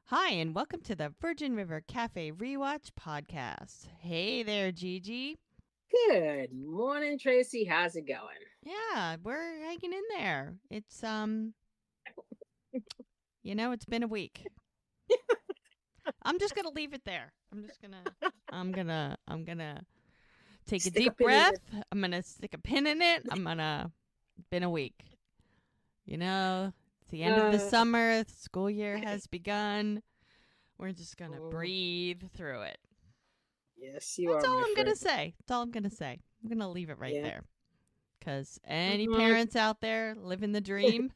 Hi, and welcome to the Virgin River Cafe Rewatch podcast. Hey there, Gigi. Good morning, Tracy. How's it going? Yeah, we're hanging in there. It's been a week. I'm just gonna leave it there. I'm gonna take a Stick a deep pin in breath. it. I'm gonna stick a pin in it. Been a week. It's the end of the Uh, summer. The school year has begun. We're just gonna mm, breathe through it. yes, you That's are, all my I'm gonna friend. say. That's all I'm gonna say. I'm gonna leave it right Yeah. there. Because any Mhm. parents out there living the dream,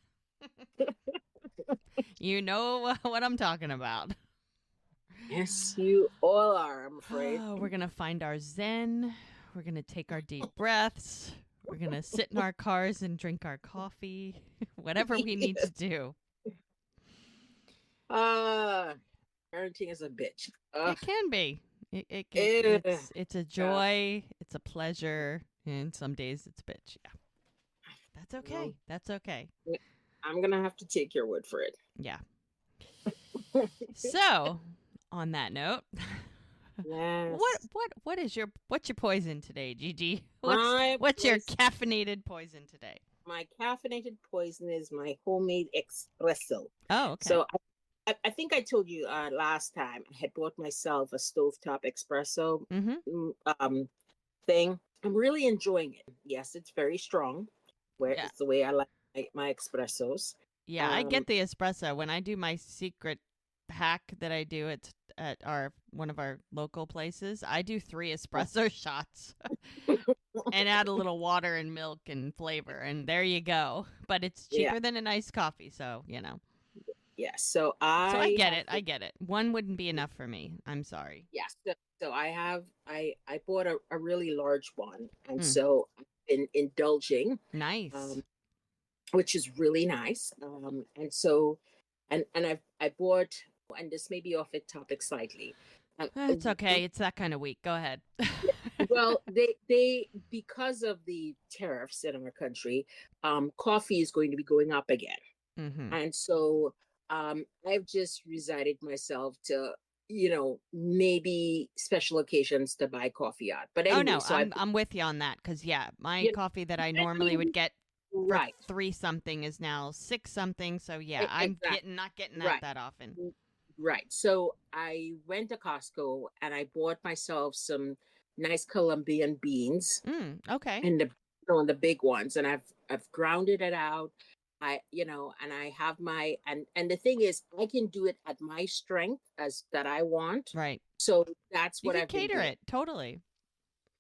you know what I'm talking about. Yes, you all are, I'm afraid. We're going to find our zen. We're going to take our deep breaths. We're going to sit in our cars and drink our coffee, whatever we need to Yes. do. Uh, Parenting is a bitch. It can be. Eh, It's a yeah. joy. It's a pleasure. And some days it's a bitch. Yeah. That's okay. Well, That's okay. I'm gonna have to take your word for it. Yeah. So, on that note, Yes. what's your poison today, Gigi? My What's your poison, caffeinated poison today? my caffeinated poison is my homemade espresso. Oh, okay. So I think I told you last time I had bought myself a stovetop espresso Mm-hmm. mm, um, thing. I'm really enjoying it. Yes, it's very strong. Where Yeah. it's the way I like my espressos. Yeah, I Um, get the espresso when I do my secret hack that I do at our one of our local places. I do 3 espresso shots and add a little water and milk and flavor, and there you go. But it's yeah, cheaper than a nice coffee, so. yeah. So So I I get have it. I get it. One wouldn't be enough for me. I'm sorry. yes. So I bought a really large one, and Mm, so I've been indulging, nice. um, which is really nice. And so and I bought, and this may be off the topic slightly. It's okay. It's that kind of week. Go ahead. Well, they because of the tariffs in our country, coffee is going to be going up again, Mm-hmm. and so I've just resided myself to maybe special occasions to buy coffee out. But Oh anyway, no, so I I'm with you on that because yeah, my you know, coffee that I normally especially would get for right, 3 something is now 6 something. So yeah, I'm exactly getting not getting right. that often. Right. So I went to Costco and I bought myself some nice Colombian beans Okay. and the big ones, and I've grounded it out. And I have and the thing is I can do it at my strength as that I want. Right. So that's You what could I've been cater doing. it totally.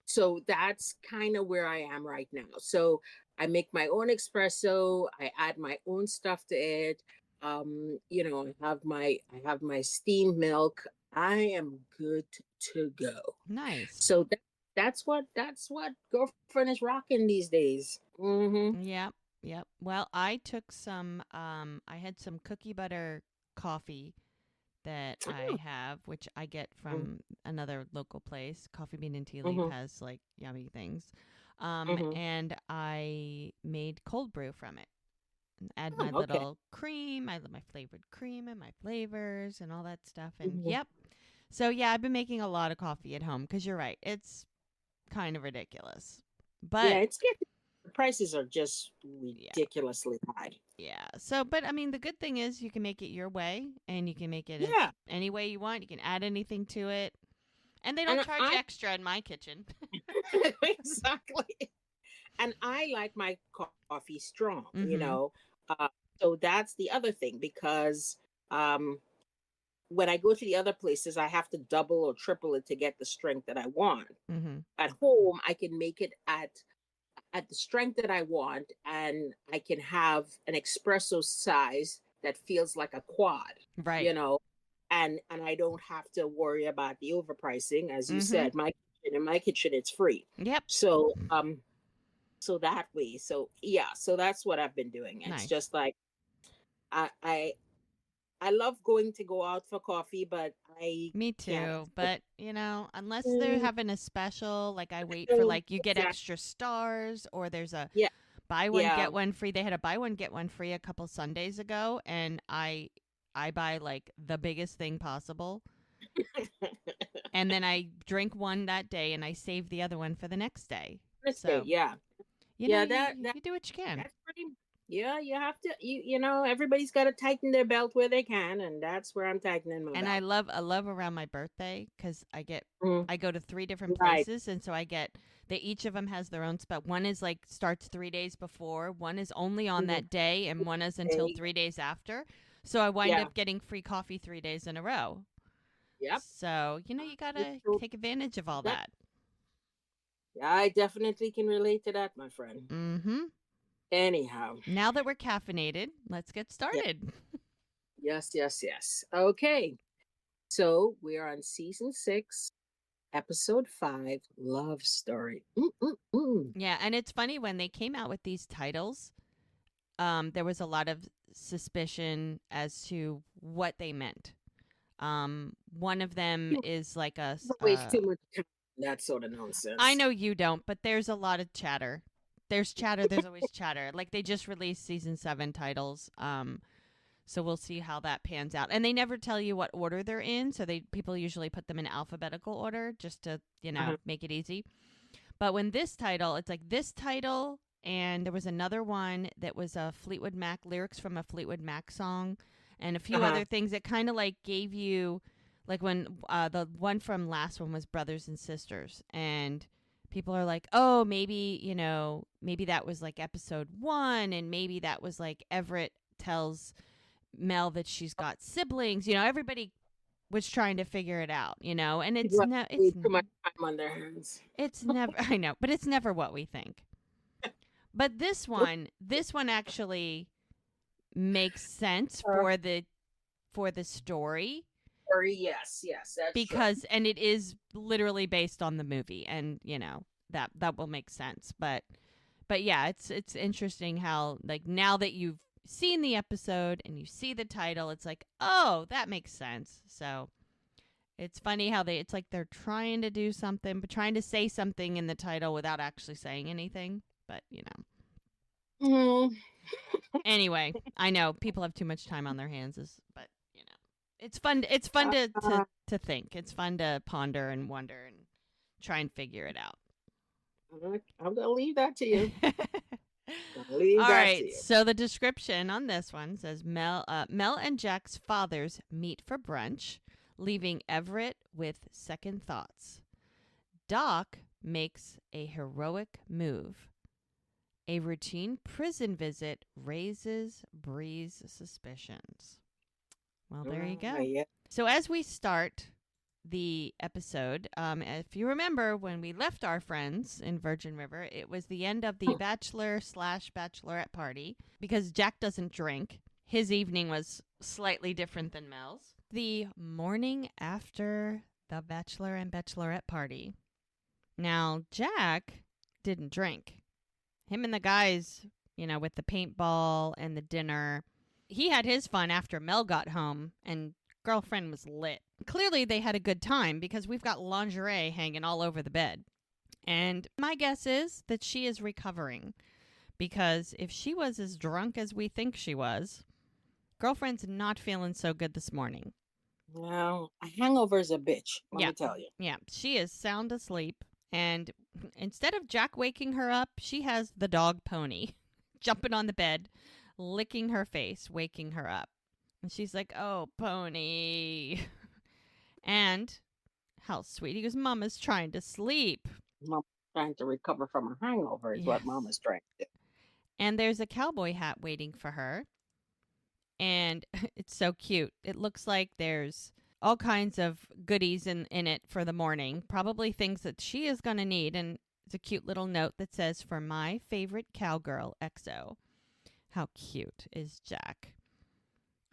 So that's kind of where I am right now. So I make my own espresso, I add my own stuff to it. I have my steamed milk. I am good to go. Nice. So that's what girlfriend is rocking these days. Mm-hmm. Yep. Yep. Well, I had some cookie butter coffee that I have, which I get from another local place. Coffee Bean and Tea Leaf Mm-hmm. has like yummy things. Mm-hmm. And I made cold brew from it. Add my Oh, okay. little cream, my flavored cream and my flavors and all that stuff. And Mm-hmm. yep. So yeah, I've been making a lot of coffee at home because you're right. It's kind of ridiculous. Yeah, But it's getting the prices are just yeah, ridiculously high. yeah. So, but I mean, the good thing is you can make it your way and you can make it Yeah, any way you want. You can add anything to it. And they don't and charge I extra in my kitchen. exactly. And I like my coffee strong, Mm-hmm. Uh, so that's the other thing because um, when I go to the other places, I have to double or triple it to get the strength that I want. Mm-hmm. At home, I can make it at the strength that I want, and I can have an espresso size that feels like a quad, you Right. know, and I don't have to worry about the overpricing, as you Mm-hmm. said. In my kitchen, it's free. Yep. So so that way, so yeah, so that's what I've been doing. It's Nice. just like I I I love going to go out for coffee, but I Me can't too. afford. But, unless they're Mm, having a special, like I wait for so like you get exactly. extra stars or there's a Yeah, buy one yeah. get one free. They had a buy one get one free a couple Sundays ago and I I buy like the biggest thing possible. And then I drink one that day and I save the other one for the next day. Let's say, So, yeah. you know, Yeah, you do what you can. that's pretty. Yeah, you have to. Everybody's got to tighten their belt where they can, and that's where I'm tightening my And belt. I love around my birthday because Mm, I go to 3 different right. places, and so I get they each of them has their own spot. One is like starts 3 days before, one is only on Mm-hmm. that day, and one is until 3 days after. So I wind Yeah. up getting free coffee 3 days in a row. Yep. So you gotta So take advantage of all that that. I definitely can relate to that, my friend. Mm-hmm. Anyhow. Now that we're caffeinated, let's get Yeah. started. Yes. Yes. Yes. Okay. So we are on season 6, episode 5, love story. Mm-mm-mm. Yeah, and it's funny when they came out with these titles. There was a lot of suspicion as to what they meant. One of them is like Don't waste too much time on that sort of I nonsense. know you don't, but there's a lot of chatter. There's chatter. There's always chatter. Like they just released season 7 titles. So we'll see how that pans out. And they never tell you what order they're in. So people usually put them in alphabetical order just to Uh-huh. make it easy. But when this title, it's like this title, and there was another one that was a Fleetwood Mac lyrics from a Fleetwood Mac song, and a few Uh-huh. other things that kind of like gave you, like when the one from last one was Brothers and Sisters, and people are like, oh, maybe maybe that was like episode 1, and maybe that was like Everett tells Mel that she's got siblings. Everybody was trying to figure it out, and People have way too much time on their hands. it's never I know, but it's never what we think. But this one actually makes sense Uh, for the story yes, yes, that's true. because and it is literally based on the movie, and that will make sense. But yeah, it's interesting how like now that you've seen the episode and you see the title, it's like, oh, that makes sense. So it's funny how it's like they're trying to do something, but trying to say something in the title without actually saying anything. But Mm, anyway, I know people have too much time on their hands, but it's fun. It's fun to uh, think. It's fun to ponder and wonder and try and figure it out. I'm gonna leave that to you. Gonna All leave that to right. you. So the description on this one says Mel and Jack's fathers meet for brunch, leaving Everett with second thoughts. Doc makes a heroic move. A routine prison visit raises Brie's suspicions. Well, there you go. Yeah. So as we start the episode, if you remember when we left our friends in Virgin River, it was the end of the bachelor/bachelorette party because Jack doesn't drink. His evening was slightly different than Mel's. The morning after the bachelor and bachelorette party. Now, Jack didn't drink. Him and the guys, with the paintball and the dinner, he had his fun after Mel got home and girlfriend was lit. Clearly they had a good time because we've got lingerie hanging all over the bed. And my guess is that she is recovering because if she was as drunk as we think she was, girlfriend's not feeling so good this morning. Well, a hangover is a bitch, let me tell you. Yeah, she is sound asleep. And instead of Jack waking her up, she has the dog Pony jumping on the bed, licking her face, waking her up. And she's like, oh, Pony. And how sweet. He goes, Mama's trying to sleep. Mom trying to recover from a hangover is what Mama's trying to do. And there's a cowboy hat waiting for her. And it's so cute. It looks like there's all kinds of goodies in it for the morning, probably things that she is going to need. And it's a cute little note that says, for my favorite cowgirl, XO. How cute is Jack?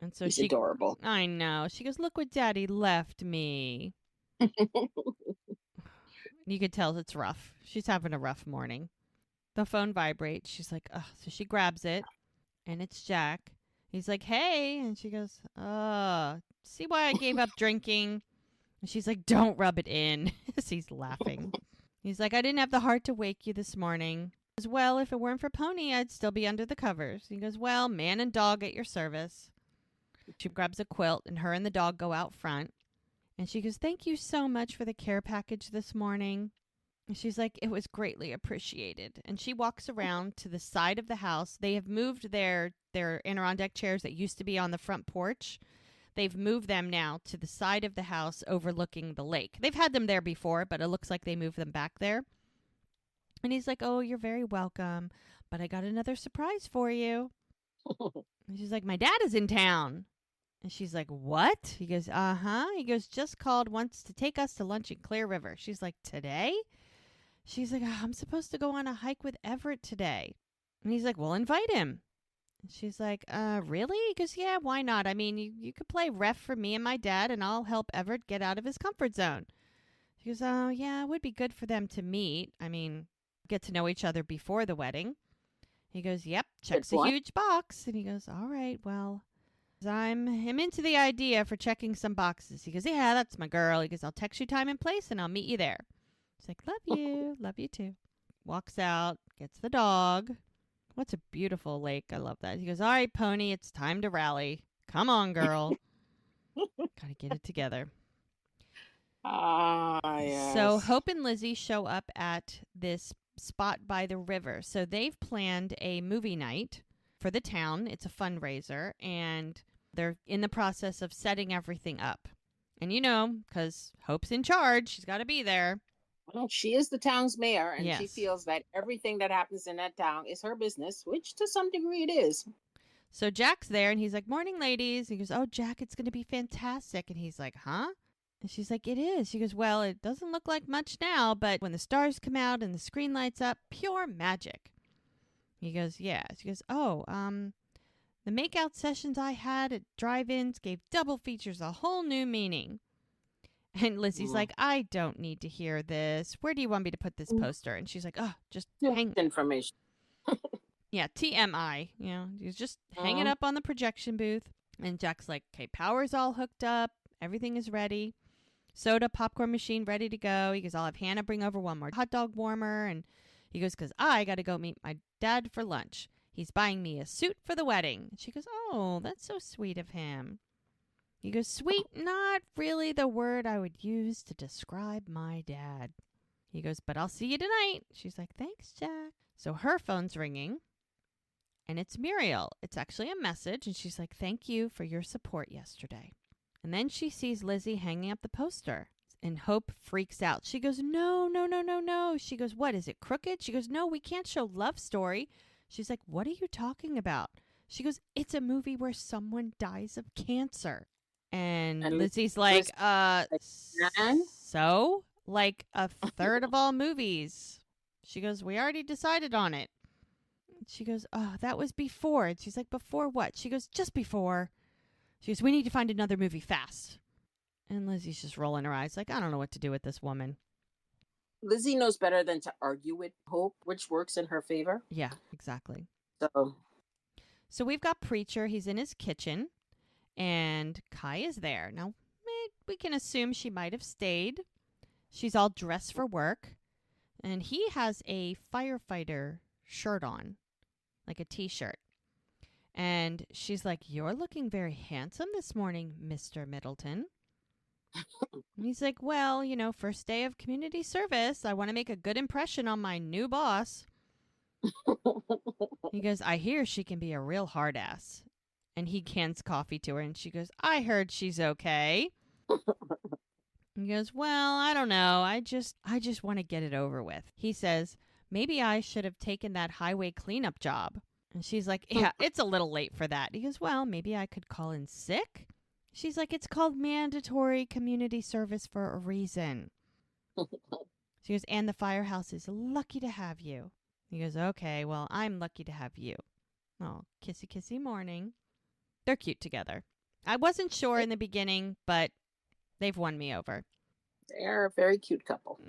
And so He's adorable. I know. She goes, look what Daddy left me. You could tell it's rough. She's having a rough morning. The phone vibrates. She's like, ugh. So she grabs it, and it's Jack. He's like, hey. And she goes, see why I gave up drinking? And she's like, don't rub it in. He's laughing. He's like, I didn't have the heart to wake you this morning. He goes, well, if it weren't for Pony, I'd still be under the covers. He goes, well, man and dog at your service. She grabs a quilt, and her and the dog go out front. And she goes, "Thank you so much for the care package this morning." And she's like, "It was greatly appreciated." And she walks around to the side of the house. They have moved their Adirondack chairs that used to be on the front porch. They've moved them now to the side of the house overlooking the lake. They've had them there before, but it looks like they moved them back there. And he's like, "Oh, you're very welcome, but I got another surprise for you." And she's like, "My dad is in town." And she's like, "What?" He goes, "Uh-huh." He goes, "Just called, wants to take us to lunch in Clear River." She's like, "Today?" She's like, "Oh, I'm supposed to go on a hike with Everett today." And he's like, "Well, invite him." And she's like, really?" He goes, "Yeah, why not? I mean, you could play ref for me and my dad, and I'll help Everett get out of his comfort zone." She goes, "Oh, yeah, it would be good for them to meet. I mean, get to know each other before the wedding." He goes, "Yep, Good checks a point. huge box." And he goes, "All right, well, I'm into the idea for checking some boxes." He goes, "Yeah, that's my girl." He goes, "I'll text you time and place, and I'll meet you there." She's like, "Love you. Love you too." Walks out, gets the dog. What's a beautiful lake. I love that. He goes, "All right, Pony, it's time to rally. Come on, girl. Gotta get it together." Ah, So yes. Hope and Lizzie show up at this spot by the river. So they've planned a movie night for the town. It's a fundraiser, and they're in the process of setting everything up. And because Hope's in charge, she's got to be there. Well, she is the town's mayor, and she Yes. feels that everything that happens in that town is her business, which to some degree it is. So Jack's there, and he's like, "Morning, ladies." He goes, "Oh, Jack, it's going to be fantastic." And he's like, "Huh?" And she's like, "It is." She goes, "Well, it doesn't look like much now, but when the stars come out and the screen lights up, pure magic." He goes, "Yeah." She goes, "Oh, the makeout sessions I had at drive-ins gave double features a whole new meaning." And Lizzie's Mm. like, "I don't need to hear this. Where do you want me to put this poster?" And she's like, "Oh, just Too much hang." information. Yeah, TMI. You just hang it Mm. up on the projection booth. And Jack's like, "Okay, power's all hooked up. Everything is ready. Soda, popcorn machine ready to go." He goes, "I'll have Hannah bring over one more hot dog warmer." And he goes, "Because I got to go meet my dad for lunch. He's buying me a suit for the wedding." She goes, "Oh, that's so sweet of him." He goes, "Sweet, not really the word I would use to describe my dad." He goes, "But I'll see you tonight." She's like, "Thanks, Jack." So her phone's ringing, and it's Muriel. It's actually a message, and she's like, "Thank you for your support yesterday." And then she sees Lizzie hanging up the poster, and Hope freaks out. She goes, "No, no, no, no, no." She goes, "What, is it crooked?" She goes, "No, we can't show love story." She's like, "What are you talking about?" She goes, "It's a movie where someone dies of cancer." And And Lizzie's like, Liz, like, man, So? Like a third of all movies. She goes, "We already decided on it." She goes, "Oh, that was before." And she's like, "Before what?" She goes, "Just before." She goes, "We need to find another movie fast." And Lizzie's just rolling her eyes like, I don't know what to do with this woman. Lizzie knows better than to argue with Hope, which works in her favor. Yeah, exactly. So, So we've got Preacher. He's in his kitchen, and Kai is there. Now, we can assume she might have stayed. She's all dressed for work, and he has a firefighter shirt on, like a t-shirt. And she's like, "You're looking very handsome this morning, Mr. Middleton." And he's like, "Well, first day of community service. I want to make a good impression on my new boss." He goes, "I hear she can be a real hard ass." And he cans coffee to her, and she goes, "I heard she's okay." He goes, "Well, I don't know. I just want to get it over with." He says, "Maybe I should have taken that highway cleanup job." And she's like, "Yeah, it's a little late for that." He goes, "Well, maybe I could call in sick." She's like, "It's called mandatory community service for a reason." She goes, "And the firehouse is lucky to have you." He goes, "Okay, well, I'm lucky to have you." Oh, kissy kissy morning. They're cute together. I wasn't sure in the beginning, but they've won me over. they're a very cute couple.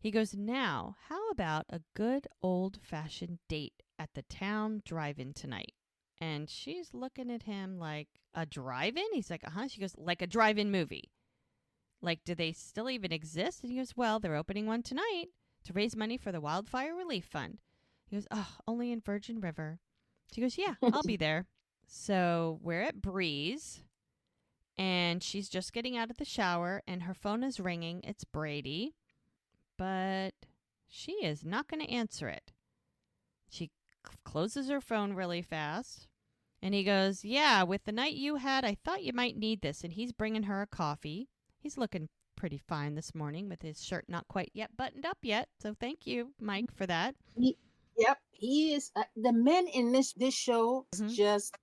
He goes, "Now, how about a good old-fashioned date at the town drive-in tonight?" And she's looking at him like, "A drive-in?" He's like, "Uh-huh." She goes, "Like a drive-in movie. Like, do they still even exist?" And he goes, "Well, they're opening one tonight to raise money for the Wildfire Relief Fund." He goes, "Oh, only in Virgin River." She goes, "Yeah, I'll be there." So we're at Bree's, and she's just getting out of the shower, and her phone is ringing. It's Brady, but she is not going to answer it. She closes her phone really fast, and he goes, "Yeah, with the night you had, I thought you might need this." And he's bringing her a coffee. He's looking pretty fine this morning with his shirt not quite yet buttoned up yet. So thank you, Mike, for that. He, yep, he is. The men in this show is Mhm. just,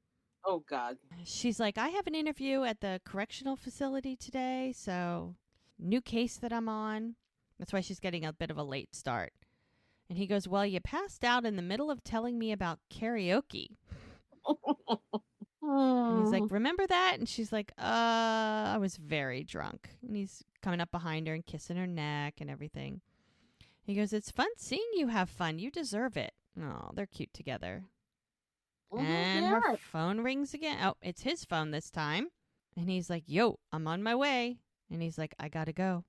oh God. She's like, "I have an interview at the correctional facility today, so new case that I'm on." That's why she's getting a bit of a late start. And he goes, "Well, you passed out in the middle of telling me about karaoke." And he's like, Hmm. "Remember that?" And she's like, I was very drunk." And he's coming up behind her and kissing her neck and everything. He goes, "It's fun seeing you have fun. You deserve it." Oh, they're cute together. And They her are. phone rings again. Oh, it's his phone this time. And he's like, "Yo, I'm on my way." And he's like, "I gotta go."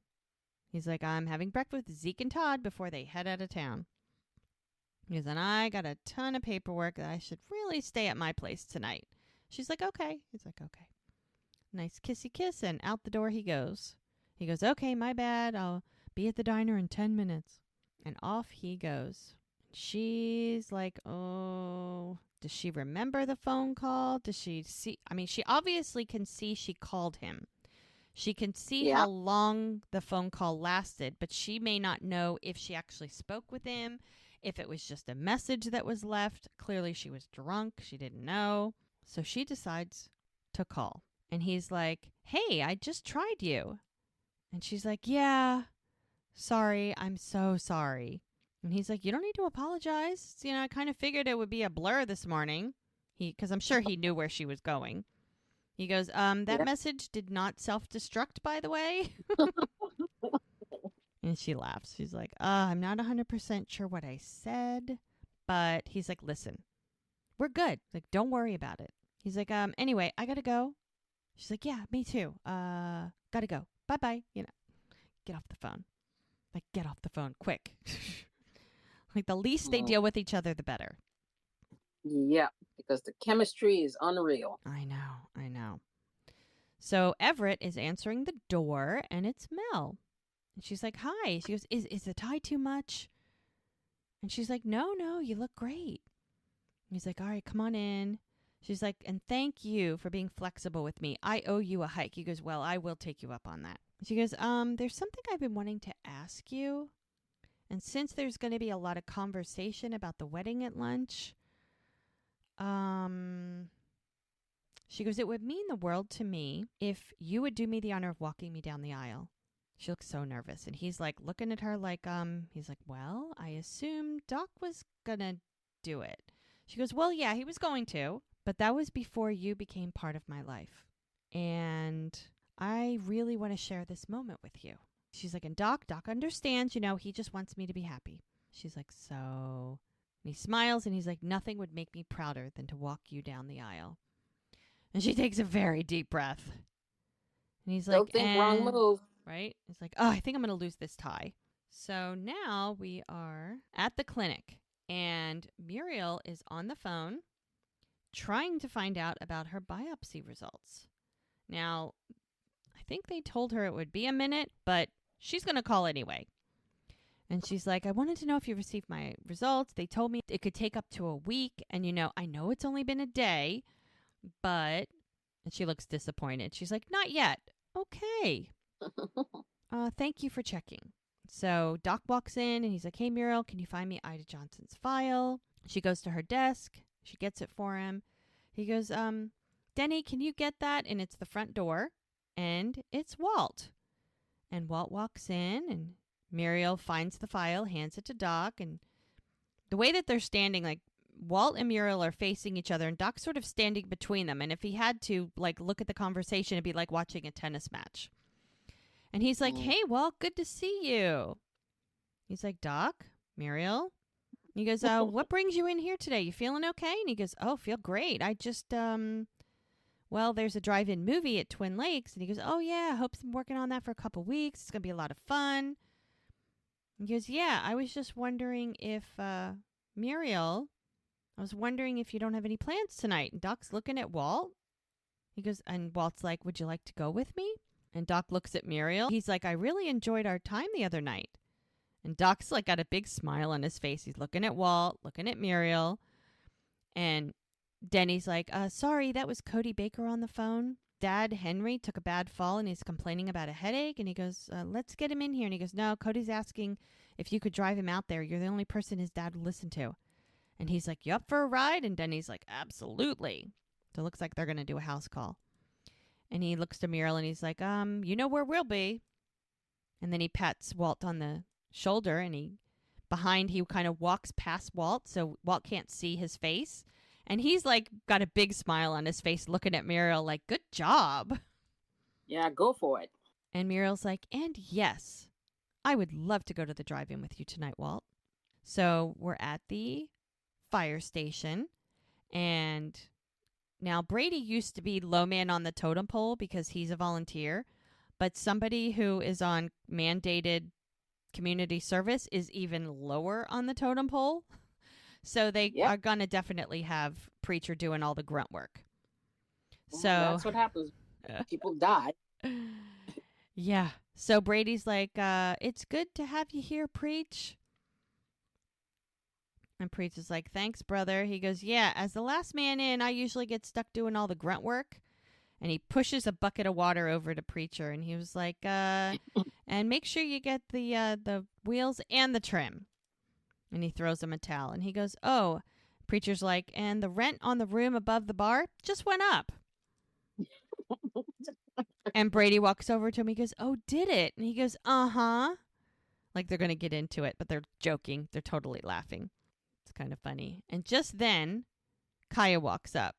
He's like, "I'm having breakfast with Zeke and Todd before they head out of town." He goes, "And I got a ton of paperwork that I should really stay at my place tonight." She's like, "Okay." He's like, "Okay." Nice kissy kiss, and out the door he goes. He goes, "Okay, my bad. I'll be at the diner in 10 minutes." And off he goes. She's like, "Oh, does she remember the phone call? Does she see? I mean, she obviously can see she called him. She can see how Yeah. long the phone call lasted, but she may not know if she actually spoke with him, if it was just a message that was left. Clearly, she was drunk. She didn't know. So she decides to call. And he's like, "Hey, I just tried you." And she's like, "Yeah, sorry. I'm so sorry." And he's like, "You don't need to apologize. You know, I kind of figured it would be a blur this morning." Because I'm sure he knew where she was going. He goes, "That Yeah. message did not self destruct, by the way." And she laughs. She's like, "I'm not 100% sure what I said." But he's like, "Listen, we're good. Like, don't worry about it." He's like, "Anyway, I gotta go." She's like, "Yeah, me too. Gotta go. Bye bye." Get off the phone. Like, get off the phone quick. Like, the least they Mm. deal with each other, the better. Yeah, because the chemistry is unreal. I know. I know. So Everett is answering the door, and it's Mel. And she's like, "Hi." She goes, Is the tie too much?" And she's like, "No, no, you look great." And he's like, "All right, come on in." She's like, "And thank you for being flexible with me. I owe you a hike." He goes, "Well, I will take you up on that." She goes, There's something I've been wanting to ask you. And since there's going to be a lot of conversation about the wedding at lunch, um, she goes, "It would mean the world to me if you would do me the honor of walking me down the aisle." She looks so nervous. And he's like looking at her like, he's like, "Well, I assumed Doc was gonna do it." She goes, "Well, yeah, he was going to, but that was before you became part of my life. And I really want to share this moment with you." She's like, "And Doc understands, he just wants me to be happy." She's like, "So," and he smiles and he's like, "Nothing would make me prouder than to walk you down the aisle." And she takes a very deep breath. And he's Don't like, think wrong move. right? It's like, "Oh, I think I'm going to lose this tie." So now we are at the clinic, and Muriel is on the phone trying to find out about her biopsy results. Now, I think they told her it would be a minute, but she's going to call anyway. And she's like, "I wanted to know if you received my results. They told me it could take up to a week. And, I know it's only been a day, but," and she looks disappointed. She's like, "Not yet." "Okay. Thank you for checking." So Doc walks in and he's like, "Hey, Muriel, can you find me Ida Johnson's file?" She goes to her desk. She gets it for him. He goes, "Denny, can you get that?" And it's the front door. And it's Walt. And Walt walks in and Muriel finds the file, hands it to Doc. And the way that they're standing, like, Walt and Muriel are facing each other and Doc's sort of standing between them. And if he had to, like, look at the conversation, it'd be like watching a tennis match. And he's like, Mm. "Hey, Walt, good to see you." He's like, "Doc, Muriel." He goes, "What brings you in here today? You feeling okay?" And he goes, "Oh, feel great. I just, well, there's a drive-in movie at Twin Lakes." And he goes, "Oh, yeah, I hope I'm working on that for a couple weeks. It's going to be a lot of fun." He goes, "Yeah, I was just wondering if, Muriel, I was wondering if you don't have any plans tonight. And Doc's looking at Walt. He goes, and Walt's like, would you like to go with me? And Doc looks at Muriel. He's like, I really enjoyed our time the other night. And Doc's like got a big smile on his face. He's looking at Walt, looking at Muriel. And Denny's like, sorry, that was Cody Baker on the phone. Dad, Henry, took a bad fall and he's complaining about a headache. And he goes, let's get him in here. And he goes, no, Cody's asking if you could drive him out there. You're the only person his dad would listen to. And he's like, you up for a ride? And Denny's like, absolutely. So it looks like they're going to do a house call. And he looks to Muriel and he's like, you know where we'll be. And then he pats Walt on the shoulder and he kind of walks past Walt so Walt can't see his face. And he's like got a big smile on his face looking at Muriel like, good job. Yeah, go for it. And Muriel's like, and yes, I would love to go to the drive-in with you tonight, Walt. So we're at the fire station. And now Brady used to be low man on the totem pole because he's a volunteer. But somebody who is on mandated community service is even lower on the totem pole. So they are going to definitely have Preacher doing all the grunt work. So that's what happens. People die. Yeah. So Brady's like, it's good to have you here, Preach. And Preach is like, thanks, brother. He goes, yeah, as the last man in, I usually get stuck doing all the grunt work. And he pushes a bucket of water over to Preacher. And he was like, and make sure you get the wheels and the trim. And he throws him a towel. And he goes, oh. Preacher's like, and the rent on the room above the bar just went up. And Brady walks over to him. He goes, oh, did it? And he goes, uh-huh. Like they're going to get into it, but they're joking. They're totally laughing. It's kind of funny. And just then, Kaya walks up.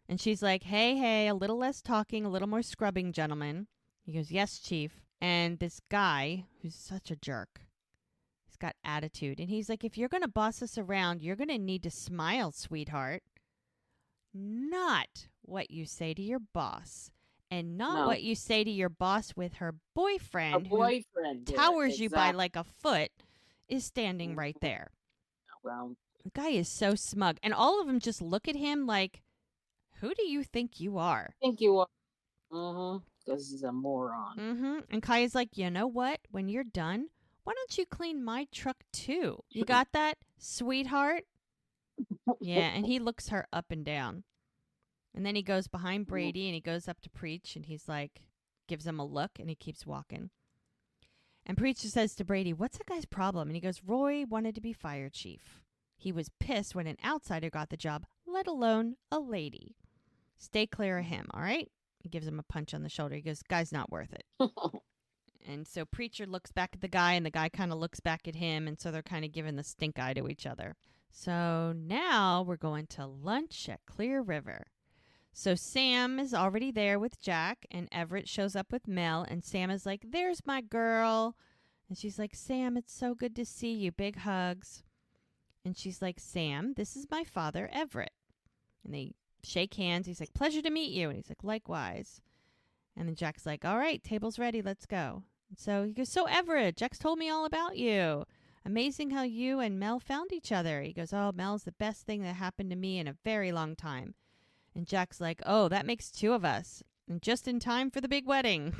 And she's like, hey, a little less talking, a little more scrubbing, gentlemen. He goes, yes, Chief. And this guy, who's such a jerk, he's got attitude. And he's like, if you're going to boss us around, you're going to need to smile, sweetheart. Not what you say to your boss. And not what you say to your boss with her boyfriend, who towers you by like a foot, is standing right there. Well, the guy is so smug. And all of them just look at him like, who do you think you are? Think you are. Because he's a moron. And Kaya's like, you know what? When you're done, why don't you clean my truck too? You got that, sweetheart? Yeah, and he looks her up and down. And then he goes behind Brady and he goes up to Preach and he's like, gives him a look and he keeps walking. And Preacher says to Brady, what's that guy's problem? And he goes, Roy wanted to be fire chief. He was pissed when an outsider got the job, let alone a lady. Stay clear of him, all right? He gives him a punch on the shoulder. He goes, guy's not worth it. And so Preacher looks back at the guy and the guy kind of looks back at him. And so they're kind of giving the stink eye to each other. So now we're going to lunch at Clear River. So Sam is already there with Jack, and Everett shows up with Mel, and Sam is like, there's my girl. And she's like, Sam, it's so good to see you. Big hugs. And she's like, Sam, this is my father, Everett. And they shake hands. He's like, pleasure to meet you. And he's like, likewise. And then Jack's like, all right, table's ready. Let's go. And so he goes, so Everett, Jack's told me all about you. Amazing how you and Mel found each other. He goes, oh, Mel's the best thing that happened to me in a very long time. And Jack's like, oh, that makes two of us. And just in time for the big wedding.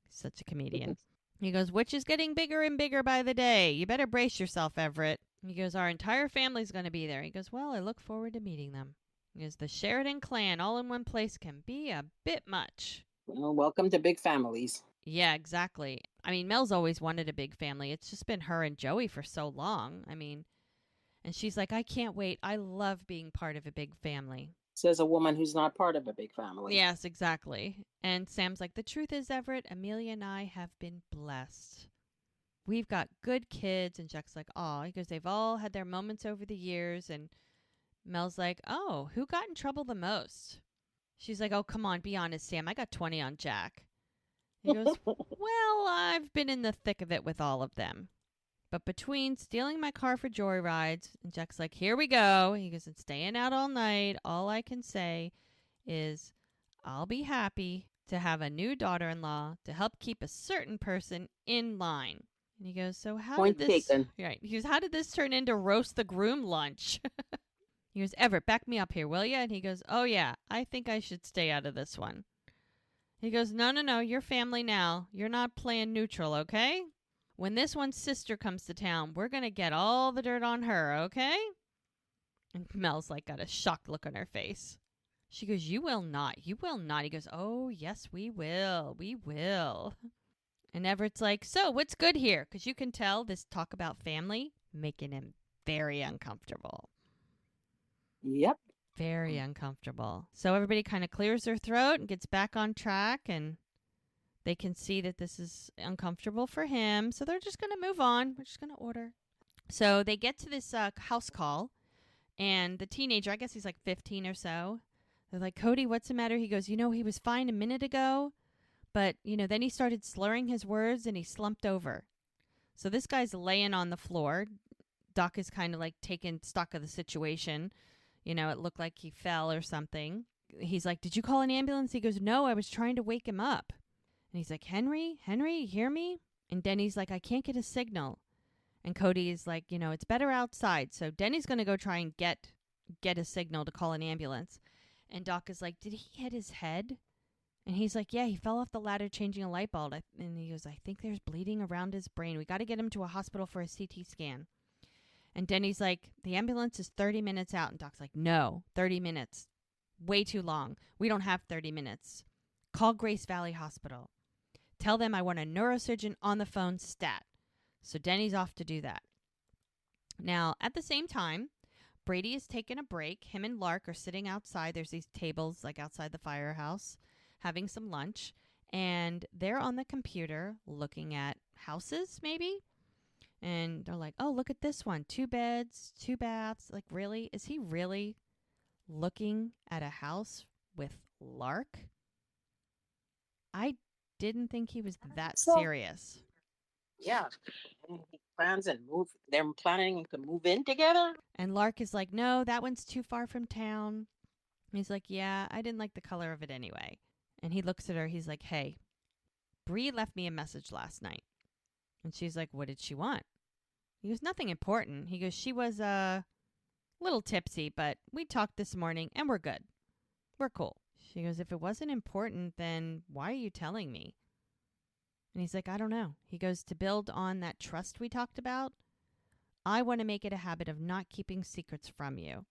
Such a comedian. He goes, which is getting bigger and bigger by the day. You better brace yourself, Everett. He goes, our entire family's going to be there. He goes, well, I look forward to meeting them. He goes, the Sheridan clan all in one place can be a bit much. Well, welcome to big families. Yeah, exactly. I mean, Mel's always wanted a big family. It's just been her and Joey for so long. I mean, and she's like, I can't wait. I love being part of a big family. Says a woman who's not part of a big family. Yes, exactly. And Sam's like, the truth is, Everett, Amelia and I have been blessed. We've got good kids. And Jack's like, aw. He goes, they've all had their moments over the years. And Mel's like, oh, who got in trouble the most? She's like, oh, come on, be honest, Sam. I got 20 on Jack. He goes, well, I've been in the thick of it with all of them. But between stealing my car for joyrides, and Jack's like, here we go. He goes, and staying out all night, all I can say is I'll be happy to have a new daughter-in-law to help keep a certain person in line. And he goes, so how did this turn into roast the groom lunch? He He goes, Everett, back me up here, will you? And he goes, oh, yeah, I think I should stay out of this one. He goes, no, no, no, you're family now. You're not playing neutral, okay? When this one's sister comes to town, we're going to get all the dirt on her, okay? And Mel's like got a shocked look on her face. She goes, you will not. You will not. He goes, oh, yes, we will. We will. And Everett's like, so what's good here? Because you can tell this talk about family making him very uncomfortable. Yep. Very uncomfortable. So everybody kind of clears their throat and gets back on track, and they can see that this is uncomfortable for him. So they're just going to move on. We're just going to order. So they get to this house call, and the teenager, I guess he's like 15 or so, they're like, Cody, what's the matter? He goes, he was fine a minute ago, but, then he started slurring his words and he slumped over. So this guy's laying on the floor. Doc is kind of like taking stock of the situation. It looked like he fell or something. He's like, did you call an ambulance? He goes, no, I was trying to wake him up. And he's like, Henry, you hear me? And Denny's like, I can't get a signal. And Cody is like, it's better outside. So Denny's going to go try and get a signal to call an ambulance. And Doc is like, did he hit his head? And he's like, yeah, he fell off the ladder changing a light bulb. And he goes, I think there's bleeding around his brain. We got to get him to a hospital for a CT scan. And Denny's like, the ambulance is 30 minutes out. And Doc's like, no, 30 minutes. Way too long. We don't have 30 minutes. Call Grace Valley Hospital. Tell them I want a neurosurgeon on the phone stat. So Denny's off to do that. Now, at the same time, Brady is taking a break. Him and Lark are sitting outside. There's these tables like outside the firehouse having some lunch. And they're on the computer looking at houses, maybe. And they're like, oh, look at this one. 2 beds, 2 baths. Like, really? Is he really looking at a house with Lark? I didn't think he was that serious. Yeah. They're planning to move in together. And Lark is like, no, that one's too far from town. And he's like, yeah, I didn't like the color of it anyway. And he looks at her. He's like, hey, Brie left me a message last night. And she's like, what did she want? He goes, nothing important. He goes, she was a little tipsy, but we talked this morning and we're good. We're cool. She goes, if it wasn't important, then why are you telling me? And he's like, I don't know. He goes, to build on that trust we talked about, I want to make it a habit of not keeping secrets from you.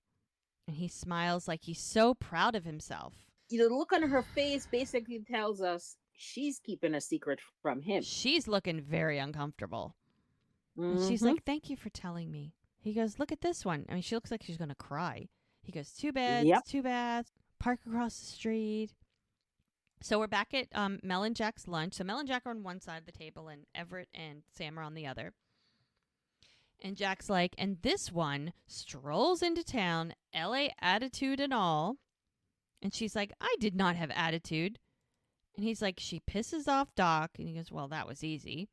And he smiles like he's so proud of himself. The look on her face basically tells us she's keeping a secret from him. She's looking very uncomfortable. And she's like, thank you for telling me. He goes, look at this one. I mean, she looks like she's going to cry. He goes, 2 beds, 2 baths, park across the street. So we're back at Mel and Jack's lunch. So Mel and Jack are on one side of the table and Everett and Sam are on the other. And Jack's like, and this one strolls into town, LA attitude and all. And she's like, I did not have attitude. And he's like, she pisses off Doc. And he goes, well, that was easy.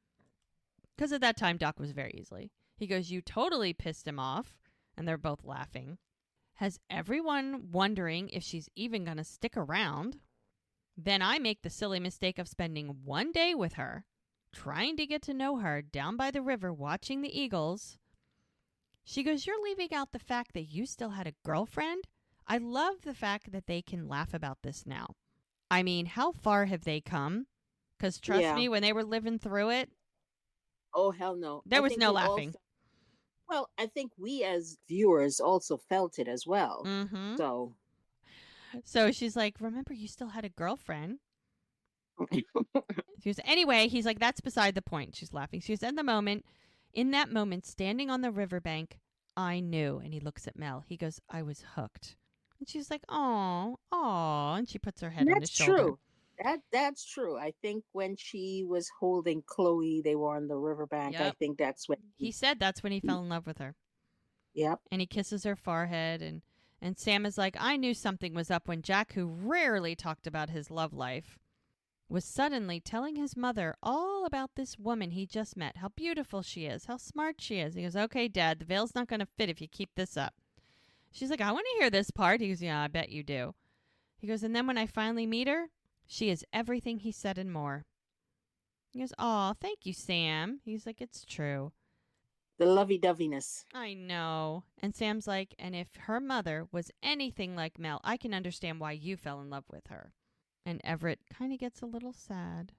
Because at that time, Doc was very easily. He goes, you totally pissed him off. And they're both laughing. Has everyone wondering if she's even going to stick around? Then I make the silly mistake of spending one day with her, trying to get to know her down by the river watching the eagles. She goes, you're leaving out the fact that you still had a girlfriend? I love the fact that they can laugh about this now. I mean, how far have they come? Because trust me, when they were living through it, oh, hell no. There was no laughing. Well, I think we as viewers also felt it as well. Mm-hmm. So she's like, remember, you still had a girlfriend. She goes, anyway, he's like, that's beside the point. She's laughing. She goes, in that moment, standing on the riverbank, I knew. And he looks at Mel. He goes, I was hooked. And she's like, aw. And she puts her head on his shoulder. True. That's true. I think when she was holding Chloe, they were on the riverbank. Yep. I think that's when he said that's when he fell in love with her. Yep. And he kisses her forehead, and Sam is like, I knew something was up when Jack, who rarely talked about his love life, was suddenly telling his mother all about this woman he just met, how beautiful she is, how smart she is. He goes, okay, Dad, the veil's not going to fit if you keep this up. She's like, I want to hear this part. He goes, yeah, I bet you do. He goes, and then when I finally meet her, she is everything he said and more. He goes, aw, thank you, Sam. He's like, it's true. The lovey-doveyness. I know. And Sam's like, and if her mother was anything like Mel, I can understand why you fell in love with her. And Everett kind of gets a little sad.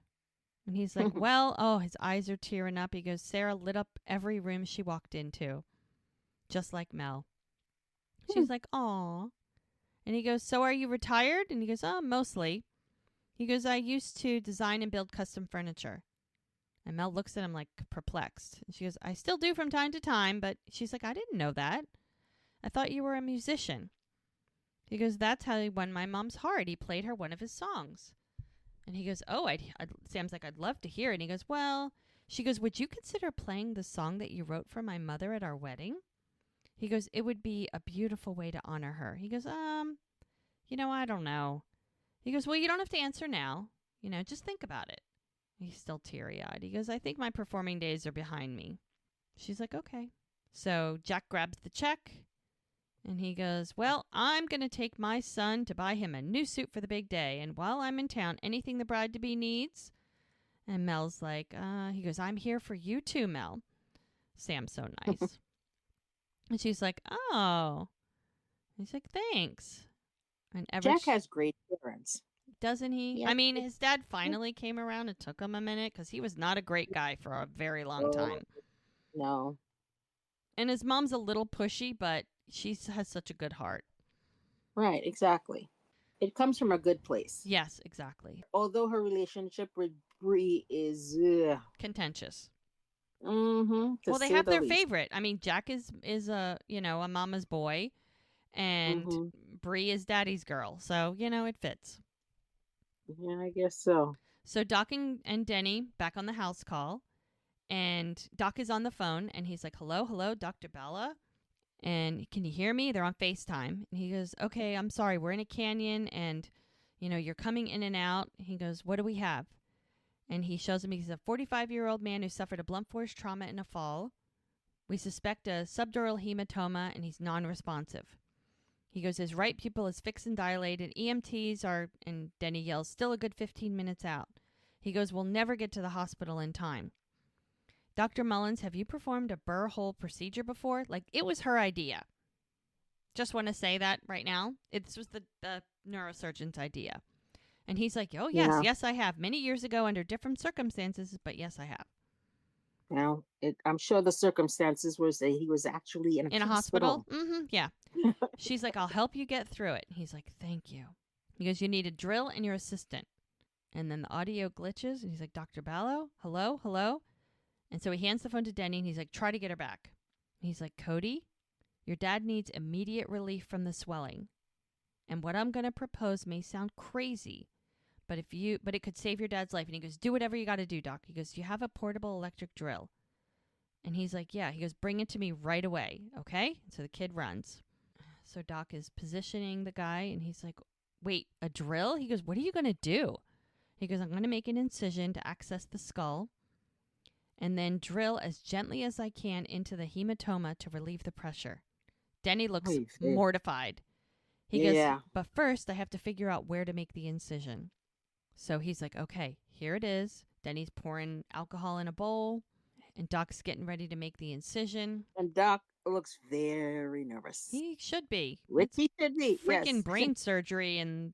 And he's like, well, oh, his eyes are tearing up. He goes, Sarah lit up every room she walked into, just like Mel. She's like, aw. And he goes, so are you retired? And he goes, oh, mostly. He goes, I used to design and build custom furniture. And Mel looks at him like perplexed. And she goes, I still do from time to time, but she's like, I didn't know that. I thought you were a musician. He goes, that's how he won my mom's heart. He played her one of his songs. And he goes, oh, Sam's like, I'd love to hear it. And he goes, well, she goes, would you consider playing the song that you wrote for my mother at our wedding? He goes, it would be a beautiful way to honor her. He goes, I don't know. He goes, well, you don't have to answer now. Just think about it. He's still teary-eyed. He goes, I think my performing days are behind me. She's like, okay. So Jack grabs the check, and he goes, well, I'm going to take my son to buy him a new suit for the big day, and while I'm in town, anything the bride-to-be needs. And Mel's like, he goes, I'm here for you too, Mel. Sam's so nice. And she's like, oh. He's like, thanks. And Jack has great parents. Doesn't he? Yeah. I mean, his dad finally came around. It took him a minute because he was not a great guy for a very long time. No. And his mom's a little pushy, but she has such a good heart. Right, exactly. It comes from a good place. Yes, exactly. Although her relationship with Brie is contentious. Well, they have their favorite. I mean, Jack is a mama's boy, and Brie is daddy's girl. So it fits. Yeah, I guess so. So Doc and Denny back on the house call, and Doc is on the phone, and he's like, hello, Dr. Bella? And can you hear me? They're on FaceTime. And he goes, okay, I'm sorry. We're in a canyon, and, you're coming in and out. He goes, what do we have? And he shows him he's a 45-year-old man who suffered a blunt force trauma in a fall. We suspect a subdural hematoma, and he's non-responsive. He goes, his right pupil is fixed and dilated. EMTs are, and Denny yells, still a good 15 minutes out. He goes, we'll never get to the hospital in time. Dr. Mullins, have you performed a burr hole procedure before? Like, it was her idea. Just want to say that right now. This was the neurosurgeon's idea. And he's like, oh, yes, I have. Many years ago under different circumstances, but yes, I have. Now, I'm sure the circumstances was that he was actually in a hospital. Yeah. She's like, I'll help you get through it. He's like, thank you. He goes, you need a drill and your assistant. And then the audio glitches, and he's like, Dr. Ballo, hello? And so he hands the phone to Denny, and he's like, try to get her back. And he's like, Cody, your dad needs immediate relief from the swelling. And what I'm going to propose may sound crazy, but it could save your dad's life. And he goes, do whatever you got to do, Doc. He goes, do you have a portable electric drill? And he's like, yeah. He goes, bring it to me right away, okay? And so the kid runs. So Doc is positioning the guy, and he's like, wait, a drill? He goes, what are you going to do? He goes, I'm going to make an incision to access the skull and then drill as gently as I can into the hematoma to relieve the pressure. Denny looks mortified. He goes, but first I have to figure out where to make the incision. So he's like, okay, here it is. Denny's pouring alcohol in a bowl, and Doc's getting ready to make the incision. And Doc looks very nervous. He should be. Which he should be. Freaking brain surgery and,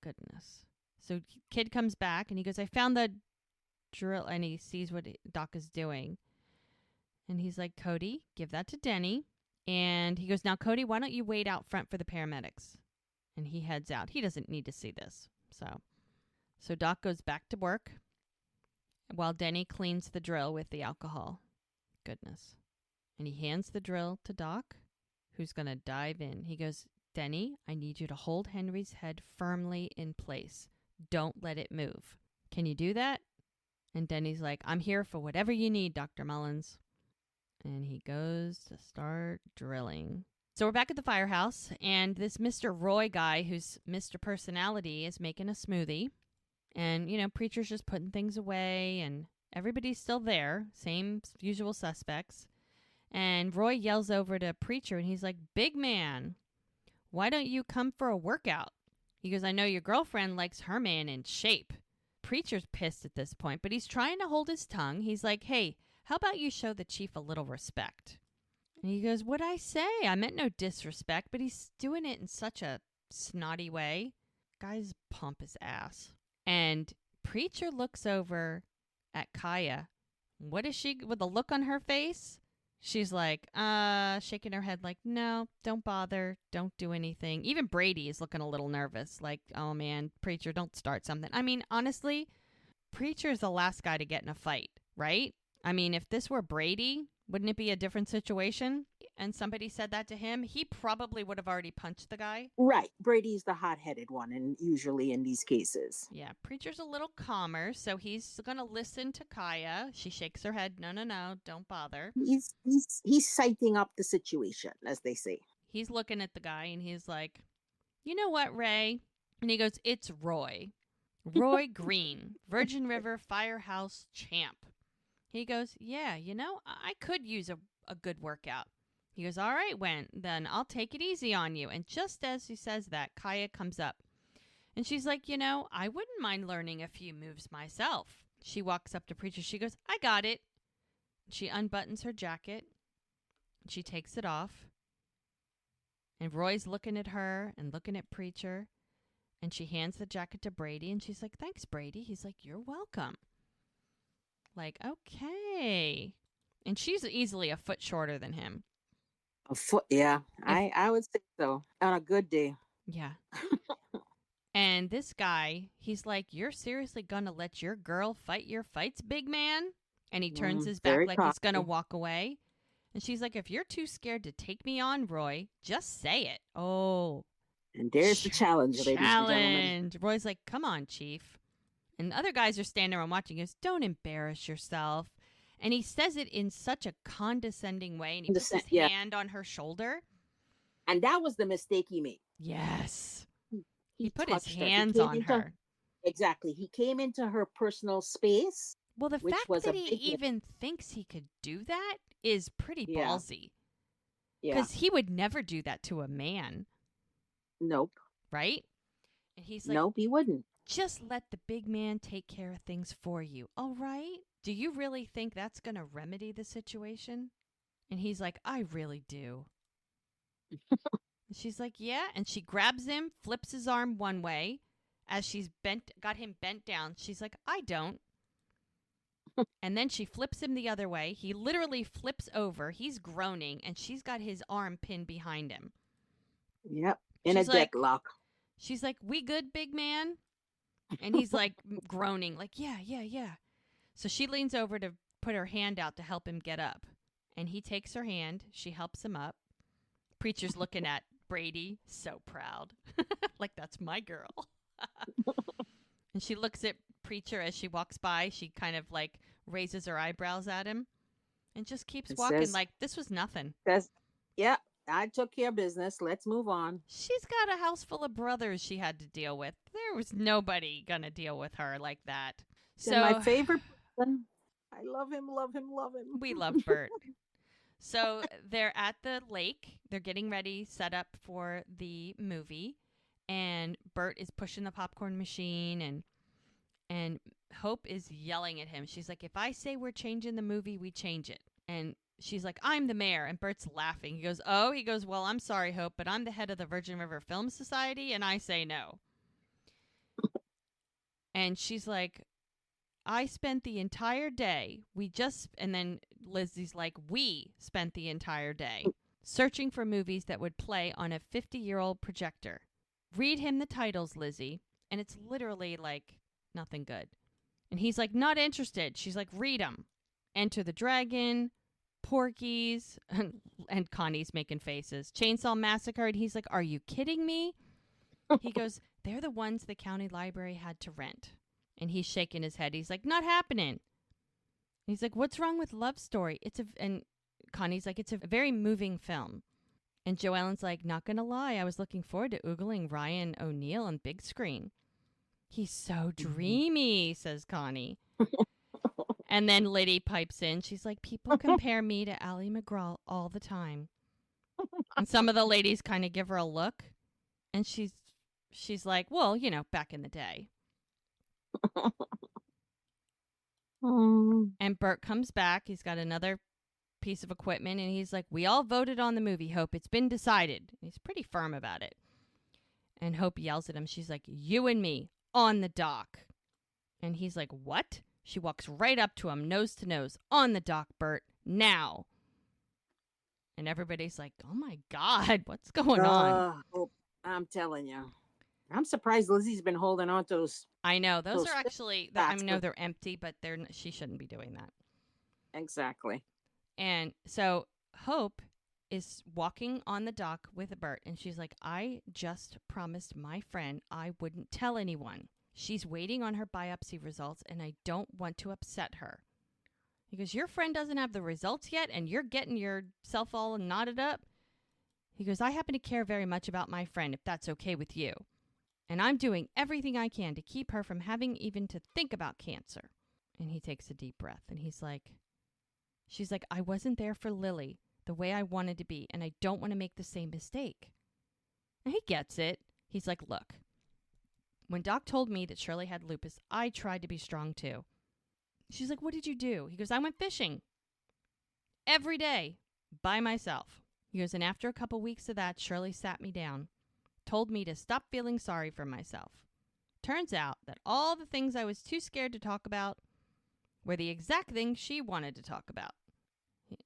goodness. So kid comes back, and he goes, I found the drill, and he sees what Doc is doing. And he's like, Cody, give that to Denny. And he goes, now, Cody, why don't you wait out front for the paramedics? And he heads out. He doesn't need to see this. So Doc goes back to work while Denny cleans the drill with the alcohol. Goodness. And he hands the drill to Doc, who's going to dive in. He goes, Denny, I need you to hold Henry's head firmly in place. Don't let it move. Can you do that? And Denny's like, I'm here for whatever you need, Dr. Mullins. And he goes to start drilling. So we're back at the firehouse, and this Mr. Roy guy, who's Mr. Personality, is making a smoothie. And, Preacher's just putting things away, and everybody's still there, same usual suspects. And Roy yells over to Preacher, and he's like, big man, why don't you come for a workout? He goes, I know your girlfriend likes her man in shape. Preacher's pissed at this point, but he's trying to hold his tongue. He's like, hey, how about you show the chief a little respect? And he goes, what'd I say? I meant no disrespect, but he's doing it in such a snotty way. Guy's pump his ass. And Preacher looks over at Kaya. What is she, with a look on her face? She's like, shaking her head like, no, don't bother. Don't do anything. Even Brady is looking a little nervous. Like, oh man, Preacher, don't start something. I mean, honestly, Preacher's the last guy to get in a fight, right? I mean, if this were Brady, wouldn't it be a different situation? And somebody said that to him, he probably would have already punched the guy. Right. Brady's the hot-headed one, and usually in these cases. Yeah, Preacher's a little calmer, so he's going to listen to Kaya. She shakes her head, no, no, no, don't bother. He's sighting up the situation, as they say. He's looking at the guy, and he's like, you know what, Ray? And he goes, it's Roy. Roy Green, Virgin River Firehouse champ. He goes, yeah, you know, I could use a good workout. He goes, all right, Wen, then I'll take it easy on you. And just as he says that, Kaya comes up. And she's like, you know, I wouldn't mind learning a few moves myself. She walks up to Preacher. She goes, I got it. She unbuttons her jacket. She takes it off. And Roy's looking at her and looking at Preacher. And she hands the jacket to Brady. And she's like, thanks, Brady. He's like, you're welcome. Like, okay. And she's easily a foot shorter than him. A foot, yeah. I would say so. On a good day. Yeah. And this guy, he's like, you're seriously going to let your girl fight your fights, big man? And he turns his back like he's going to walk away. And she's like, if you're too scared to take me on, Roy, just say it. Oh. And there's the challenge, ladies and gentlemen. Roy's like, come on, Chief. And other guys are standing around watching. He goes, don't embarrass yourself. And he says it in such a condescending way. And he puts his hand on her shoulder. And that was the mistake he made. Yes. He put his hands on her. Exactly. He came into her personal space. Well, the fact that he even thinks he could do that is pretty ballsy. Yeah. Because he would never do that to a man. Nope. Right? And he's like, nope, he wouldn't. Just let the big man take care of things for you. All right? Do you really think that's going to remedy the situation? And he's like, I really do. She's like, yeah. And she grabs him, flips his arm one way as she's got him bent down. She's like, I don't. And then she flips him the other way. He literally flips over. He's groaning, and she's got his arm pinned behind him. Yep. In a deadlock. She's like, we good, big man? And he's like groaning, like, yeah. So she leans over to put her hand out to help him get up. And he takes her hand. She helps him up. Preacher's looking at Brady, so proud. Like, that's my girl. And she looks at Preacher as she walks by. She kind of like raises her eyebrows at him and just keeps walking like this was nothing. Yeah, I took care of business. Let's move on. She's got a house full of brothers she had to deal with. There was nobody going to deal with her like that. So and my favorite person, I love him. We love Bert. So they're at the lake. They're getting ready, set up for the movie. And Bert is pushing the popcorn machine, and Hope is yelling at him. She's like, if I say we're changing the movie, we change it. And she's like, I'm the mayor. And Bert's laughing. He goes, oh? He goes, well, I'm sorry, Hope, but I'm the head of the Virgin River Film Society, and I say no. And she's like, I spent the entire day. And then Lizzie's like, we spent the entire day searching for movies that would play on a 50-year-old projector. Read him the titles, Lizzie. And it's literally like nothing good. And he's like, not interested. She's like, read them. Enter the Dragon, Porky's, and Connie's making faces. Chainsaw Massacre. And he's like, are you kidding me? He goes, they're the ones the county library had to rent. And he's shaking his head. He's like, not happening. He's like, what's wrong with Love Story? And Connie's like, it's a very moving film. And Joellen's like, not going to lie, I was looking forward to oogling Ryan O'Neal on big screen. He's so dreamy, says Connie. And then Liddy pipes in. She's like, people compare me to Ally McGraw all the time. And some of the ladies kind of give her a look. And she's like, well, you know, back in the day. Mm. And Bert comes back. He's got another piece of equipment, and he's like, we all voted on the movie, Hope. It's been decided. And he's pretty firm about it. And Hope yells at him. She's like, you and me on the dock. And he's like, what? She walks right up to him, nose to nose. On the dock, Bert. Now. And everybody's like, oh my God, what's going on? Oh, I'm telling you. I'm surprised Lizzie's been holding on to I know. Those those are stick actually, I bats. know they're empty, but she shouldn't be doing that. Exactly. And so Hope is walking on the dock with Bert, and she's like, I just promised my friend I wouldn't tell anyone. She's waiting on her biopsy results, and I don't want to upset her. He goes, your friend doesn't have the results yet, and you're getting yourself all knotted up? He goes, I happen to care very much about my friend, if that's okay with you. And I'm doing everything I can to keep her from having even to think about cancer. And he takes a deep breath, and she's like, I wasn't there for Lily the way I wanted to be, and I don't want to make the same mistake. And he gets it. He's like, look, when Doc told me that Shirley had lupus, I tried to be strong too. She's like, what did you do? He goes, I went fishing every day by myself. He goes, and after a couple weeks of that, Shirley sat me down, told me to stop feeling sorry for myself. Turns out that all the things I was too scared to talk about were the exact things she wanted to talk about.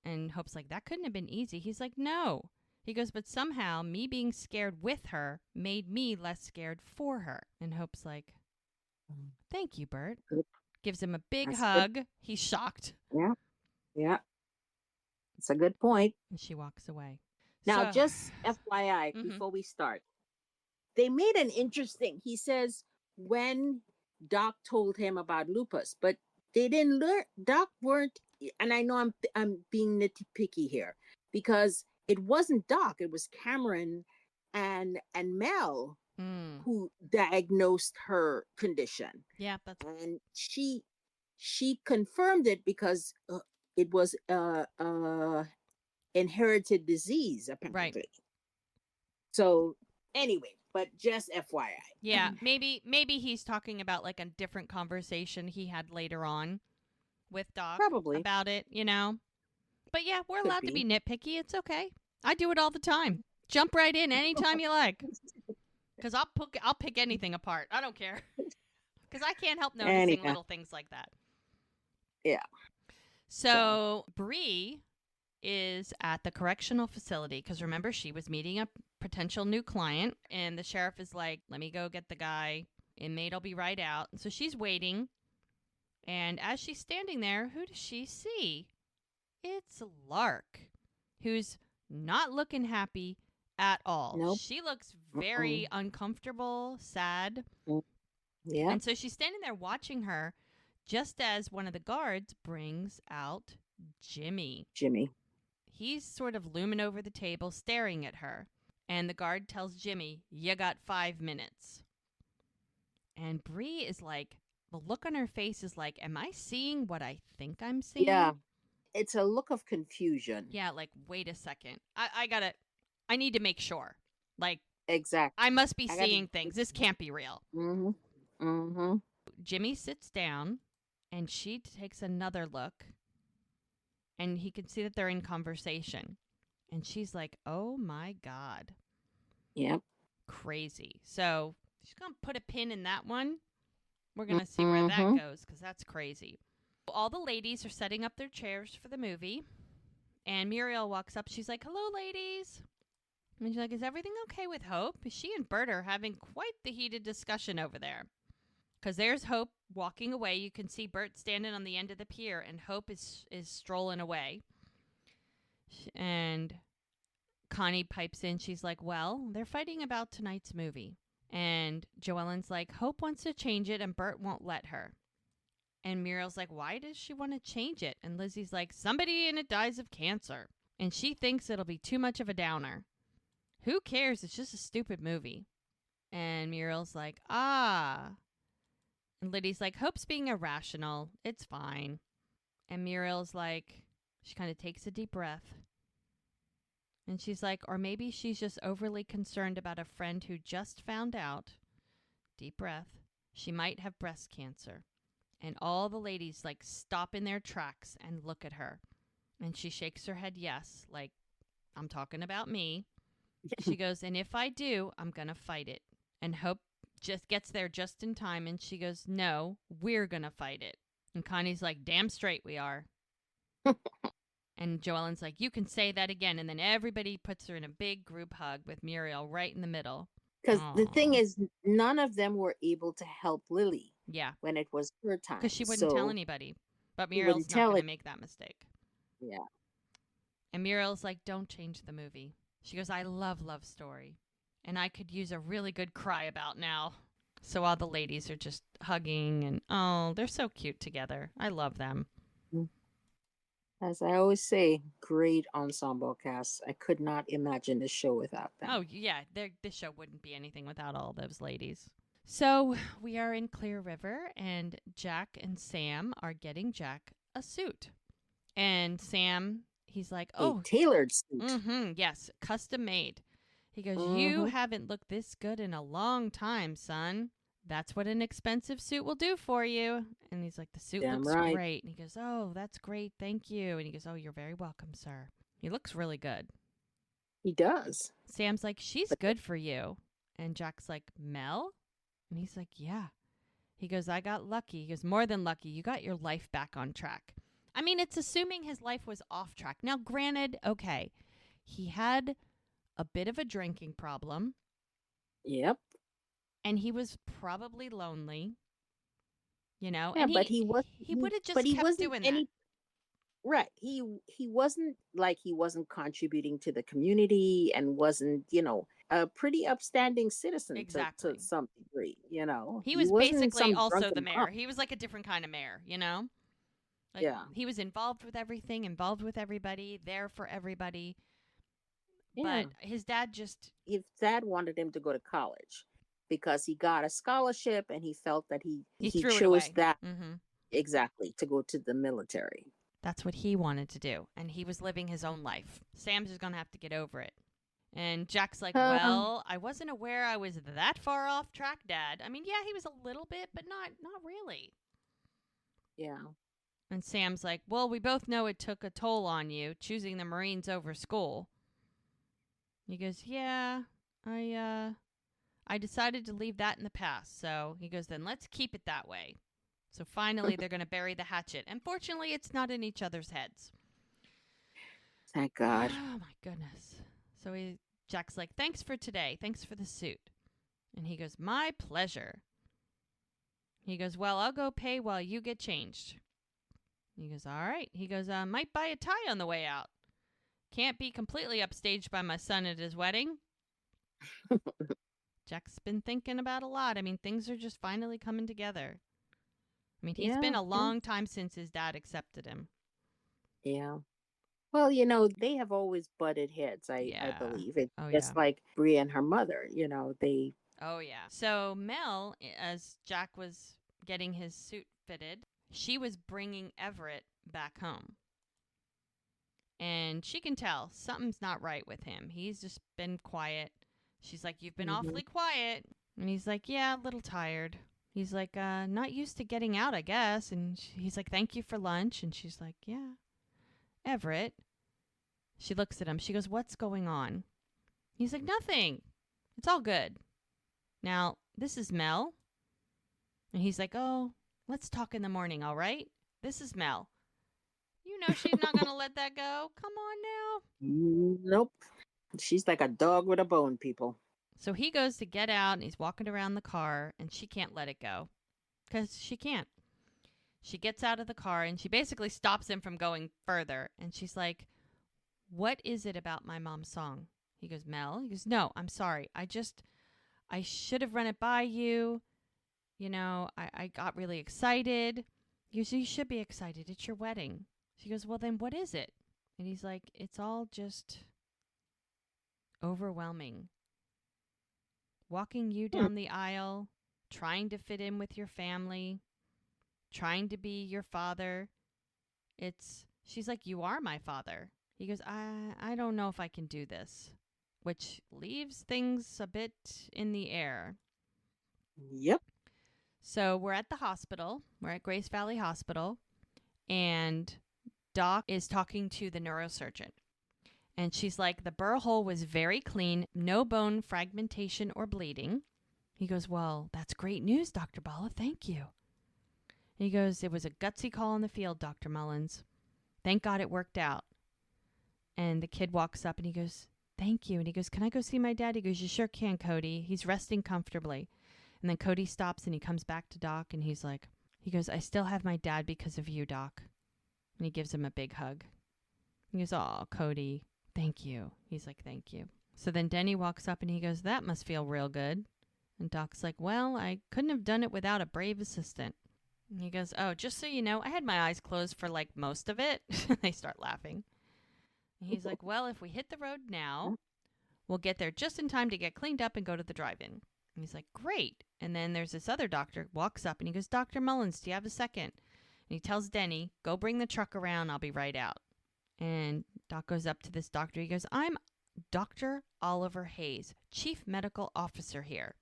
And Hope's like, that couldn't have been easy. He's like, no. He goes, but somehow me being scared with her made me less scared for her. And Hope's like, thank you, Bert. Good. Gives him a big That's hug. good. He's shocked. Yeah. Yeah. It's a good point. And she walks away. Now, So, just FYI, before we start, they made an interesting. He says when Doc told him about lupus, but they didn't learn. Doc weren't, and I know I'm being nitpicky here because it wasn't Doc. It was Cameron and Mel who diagnosed her condition. Yeah, that's and she confirmed it because it was inherited disease apparently. right. So anyway, but just FYI. Yeah, maybe he's talking about like a different conversation he had later on with Doc Probably. about it, you know. But yeah, we're Could allowed to be be. nitpicky. It's okay. I do it all the time. Jump right in anytime you like. Because I'll pick anything apart. I don't care. Because I can't help noticing Anyhow. little things like that. Yeah. So Brie is at the correctional facility because remember she was meeting a potential new client, and the sheriff is like, "Let me go get the guy. Inmate'll be right out." And so she's waiting, and as she's standing there, who does she see? It's Lark, who's not looking happy at all. Nope. She looks very uncomfortable, sad. Yeah. And so she's standing there watching her just as one of the guards brings out Jimmy. He's sort of looming over the table, staring at her. And the guard tells Jimmy, you got 5 minutes. And Brie is like, the look on her face is like, am I seeing what I think I'm seeing? Yeah. It's a look of confusion. Yeah, like, wait a second. I need to make sure. Like, exactly. I must be seeing things. This can't be real. Jimmy sits down, and she takes another look, and he can see that they're in conversation. And she's like, oh my God. Yep. Crazy. So she's going to put a pin in that one. We're going to see where that goes because that's crazy. All the ladies are setting up their chairs for the movie. And Muriel walks up. She's like, hello, ladies. And she's like, is everything okay with Hope? She and Bert are having quite the heated discussion over there. Because there's Hope walking away. You can see Bert standing on the end of the pier, and Hope is strolling away. And Connie pipes in. She's like, well, they're fighting about tonight's movie. And Joellen's like, Hope wants to change it, and Bert won't let her. And Muriel's like, why does she want to change it? And Lizzie's like, somebody in it dies of cancer. And she thinks it'll be too much of a downer. Who cares? It's just a stupid movie. And Muriel's like, ah. And Liddy's like, Hope's being irrational. It's fine. And Muriel's like, she kind of takes a deep breath. And she's like, or maybe she's just overly concerned about a friend who just found out, deep breath, she might have breast cancer. And all the ladies like stop in their tracks and look at her. And she shakes her head yes, like, I'm talking about me. She goes, and if I do, I'm going to fight it. And Hope just gets there just in time. And she goes, no, we're going to fight it. And Connie's like, damn straight we are. And Joellen's like, you can say that again. And then everybody puts her in a big group hug with Muriel right in the middle. Because the thing Aw. is, none of them were able to help Lily Yeah, when it was her time. because she wouldn't tell So anybody. But she Muriel's wouldn't not tell going to it. make that mistake. Yeah. And Muriel's like, don't change the movie. She goes, I love Love Story. And I could use a really good cry about now. So all the ladies are just hugging and, oh, they're so cute together. I love them. As I always say, great ensemble cast. I could not imagine this show without them. Oh, yeah, this show wouldn't be anything without all those ladies. So we are in Clear River, and Jack and Sam are getting Jack a suit. And Sam, he's like, oh, a tailored suit. Yes, custom made. He goes, you Mm-hmm. haven't looked this good in a long time, son. That's what an expensive suit will do for you. And he's like, the suit Damn looks right. great. And he goes, oh, that's great. Thank you. And he goes, oh, you're very welcome, sir. He looks really good. He does. Sam's like, she's But good for you. And Jack's like, Mel? And he's like, yeah. He goes, I got lucky. He goes, more than lucky. You got your life back on track. I mean, it's assuming his life was off track. Now, granted, okay, he had a bit of a drinking problem. Yep. And he was probably lonely, you know. Yeah, and but he was. he would have just But he kept wasn't doing that. any. Right. He wasn't like he wasn't contributing to the community and wasn't, a pretty upstanding citizen Exactly. to some degree, He He was wasn't basically some also the drunken mayor. punk. He was like a different kind of mayor, you know. Like Yeah. he was involved with everything, involved with everybody, there for everybody. Yeah. But his dad just His dad wanted him to go to college because he got a scholarship and he felt that he he threw it chose away. that exactly to go to the military. That's what he wanted to do, and he was living his own life. Sam's just gonna have to get over it. And Jack's like, Um, well, I wasn't aware I was that far off track, Dad. I mean, yeah, he was a little bit, but not really. yeah. And Sam's like, well, we both know it took a toll on you choosing the Marines over school. He goes, yeah, I decided to leave that in the past. So he goes, then let's keep it that way. So finally, they're going to bury the hatchet. And fortunately, it's not in each other's heads. Thank God. Oh, my goodness. So Jack's like, thanks for today. Thanks for the suit. And he goes, my pleasure. He goes, well, I'll go pay while you get changed. He goes, all right. He goes, might buy a tie on the way out. Can't be completely upstaged by my son at his wedding. Jack's been thinking about a lot. I mean, things are just finally coming together. I mean, he's been a long time since his dad accepted him. Yeah. Well, they have always butted heads, I believe. It's just like Brie and her mother, they... Oh, yeah. So Mel, as Jack was getting his suit fitted, she was bringing Everett back home. And she can tell something's not right with him. He's just been quiet. She's like, you've been awfully quiet. And he's like, yeah, a little tired. He's like, not used to getting out, I guess. And he's like, thank you for lunch. And she's like, yeah. Everett. She looks at him. She goes, what's going on? He's like, nothing. It's all good. Now, this is Mel. And he's like, oh, let's talk in the morning, all right? This is Mel. You know she's not going to let that go. Come on now. Nope. She's like a dog with a bone, people. So he goes to get out, and he's walking around the car, and she can't let it go. Because she can't. She gets out of the car, and she basically stops him from going further. And she's like, what is it about my mom's song? He goes, Mel? He goes, no, I'm sorry. I should have run it by you. You know, I got really excited. He goes, you should be excited. It's your wedding. She goes, well, then what is it? And he's like, it's all just overwhelming. Walking you down the aisle, trying to fit in with your family, trying to be your father. She's like, you are my father. He goes, I don't know if I can do this, which leaves things a bit in the air. Yep. So we're at the hospital. We're at Grace Valley Hospital. And Doc is talking to the neurosurgeon. And she's like, the burr hole was very clean, no bone fragmentation or bleeding. He goes, well, that's great news, Dr. Bala. Thank you. And he goes, it was a gutsy call in the field, Dr. Mullins. Thank God it worked out. And the kid walks up and he goes, thank you. And he goes, can I go see my dad? He goes, you sure can, Cody. He's resting comfortably. And then Cody stops and he comes back to Doc and he goes, I still have my dad because of you, Doc. And he gives him a big hug. He goes, oh, Cody, thank you. He's like, thank you. So then Denny walks up and he goes, that must feel real good. And Doc's like, well, I couldn't have done it without a brave assistant. And he goes, oh, just so you know, I had my eyes closed for like most of it. They start laughing. And he's like, well, if we hit the road now, we'll get there just in time to get cleaned up and go to the drive-in. And he's like, great. And then there's this other doctor walks up and he goes, Dr. Mullins, do you have a second? And he tells Denny, go bring the truck around. I'll be right out. And Doc goes up to this doctor. He goes, I'm Dr. Oliver Hayes, Chief Medical Officer here.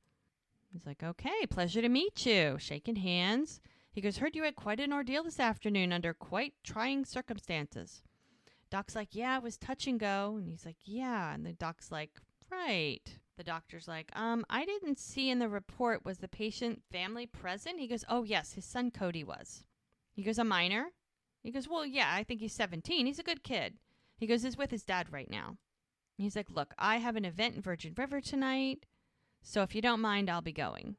He's like, okay, pleasure to meet you. Shaking hands. He goes, heard you had quite an ordeal this afternoon under quite trying circumstances. Doc's like, yeah, it was touch and go. And he's like, yeah. And the doc's like, right. The doctor's like, I didn't see in the report, was the patient family present? He goes, oh, yes, his son Cody was. He goes, a minor? He goes, well, yeah, I think he's 17. He's a good kid. He goes, he's with his dad right now. And he's like, look, I have an event in Virgin River tonight, so if you don't mind, I'll be going.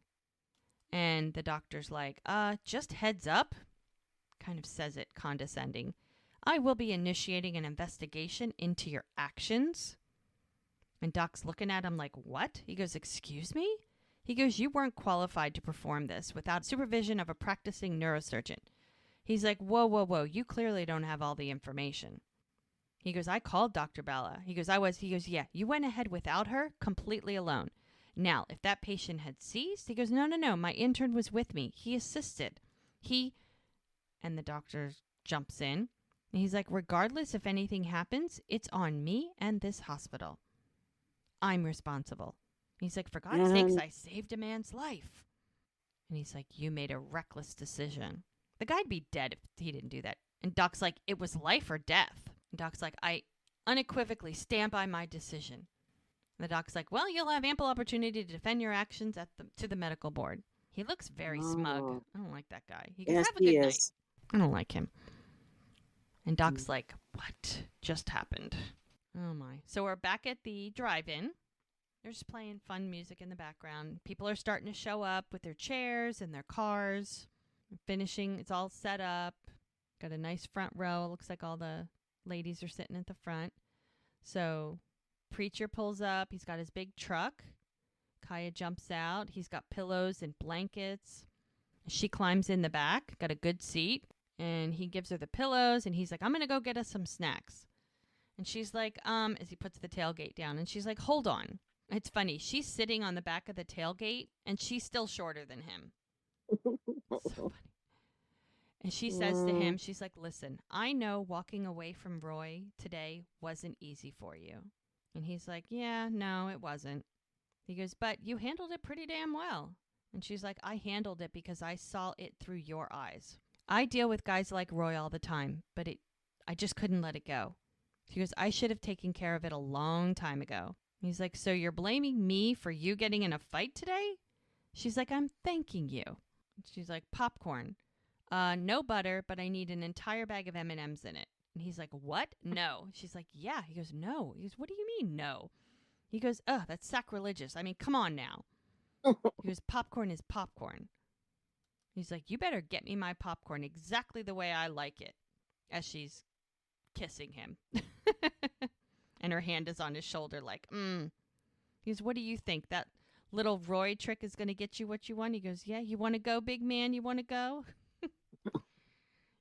And the doctor's like, just heads up, kind of says it condescending. I will be initiating an investigation into your actions. And Doc's looking at him like, what? He goes, excuse me? He goes, you weren't qualified to perform this without supervision of a practicing neurosurgeon. He's like, whoa, whoa, whoa, you clearly don't have all the information. He goes, I called Dr. Bala. He goes, yeah, you went ahead without her, completely alone. Now, if that patient had seized, he goes, no, my intern was with me. He assisted. And the doctor jumps in. And he's like, regardless if anything happens, it's on me and this hospital. I'm responsible. He's like, for God's sakes, I saved a man's life. And he's like, you made a reckless decision. The guy'd be dead if he didn't do that. And Doc's like, it was life or death. And Doc's like, I unequivocally stand by my decision. And the doc's like, well, you'll have ample opportunity to defend your actions to the medical board. He looks very smug. I don't like that guy. He goes, have a good night. I don't like him. And Doc's like, what just happened? Oh, my. So we're back at the drive-in. They're just playing fun music in the background. People are starting to show up with their chairs and their cars. Finishing. It's all set up. Got a nice front row. It looks like all the ladies are sitting at the front. So preacher pulls up. He's got his big truck. Kaya jumps out. He's got pillows and blankets. She climbs in the back. Got a good seat. And he gives her the pillows. And he's like, I'm going to go get us some snacks. And she's like, as he puts the tailgate down. And she's like, hold on. It's funny. She's sitting on the back of the tailgate. And she's still shorter than him. So funny. And she says to him, she's like, listen, I know walking away from Roy today wasn't easy for you. And he's like, yeah, no, it wasn't. He goes, but you handled it pretty damn well. And she's like, I handled it because I saw it through your eyes. I deal with guys like Roy all the time, but I just couldn't let it go. She goes, I should have taken care of it a long time ago. He's like, so you're blaming me for you getting in a fight today? She's like, I'm thanking you. She's like, popcorn. No butter, but I need an entire bag of M&Ms in it. And he's like, what? No. She's like, yeah. He goes, no. He goes, what do you mean, no? He goes, ugh, that's sacrilegious. I mean, come on now. He goes, popcorn is popcorn. He's like, you better get me my popcorn exactly the way I like it. As she's kissing him. And her hand is on his shoulder like, He goes, what do you think? That little Roy trick is going to get you what you want? He goes, yeah, you want to go, big man? You want to go?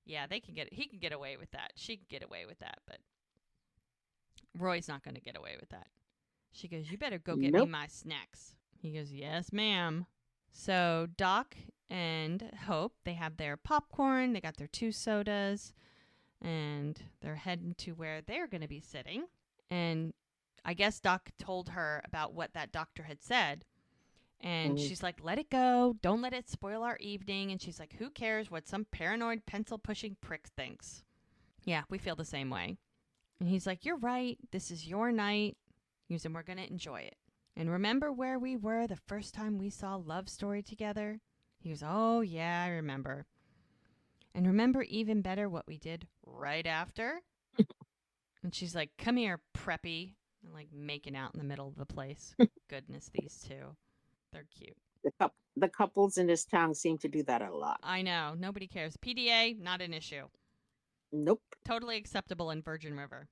Yeah, he can get away with that. She can get away with that, but Roy's not going to get away with that. She goes, you better go get me my snacks. He goes, yes, ma'am. So Doc and Hope, they have their popcorn. They got their 2 sodas, and they're heading to where they're going to be sitting. And I guess Doc told her about what that doctor had said. And Mm. she's like, let it go. Don't let it spoil our evening. And she's like, who cares what some paranoid pencil pushing prick thinks? Yeah, we feel the same way. And he's like, you're right. This is your night. He goes, and we're going to enjoy it. And remember where we were the first time we saw Love Story together? He goes, oh, yeah, I remember. And remember even better what we did right after? And she's like, come here, preppy. And like making out in the middle of the place. Goodness, these two. They're cute. The couples in this town seem to do that a lot. I know. Nobody cares. PDA, not an issue. Nope. Totally acceptable in Virgin River.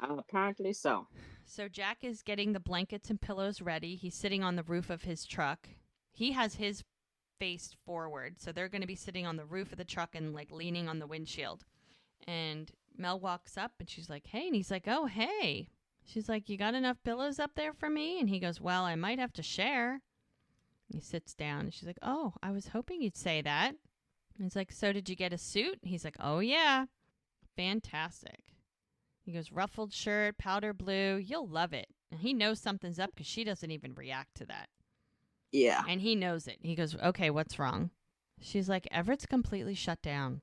Apparently so. So Jack is getting the blankets and pillows ready. He's sitting on the roof of his truck. He has his faced forward, so they're going to be sitting on the roof of the truck and like leaning on the windshield. And Mel walks up and she's like, hey. And he's like, oh, hey. She's like, you got enough pillows up there for me? And he goes, well, I might have to share. He sits down and she's like, oh, I was hoping you'd say that. And he's like, so did you get a suit? He's like, oh, yeah. Fantastic. He goes, ruffled shirt, powder blue. You'll love it. And he knows something's up because she doesn't even react to that. Yeah. And he knows it. He goes, okay, what's wrong? She's like, Everett's completely shut down.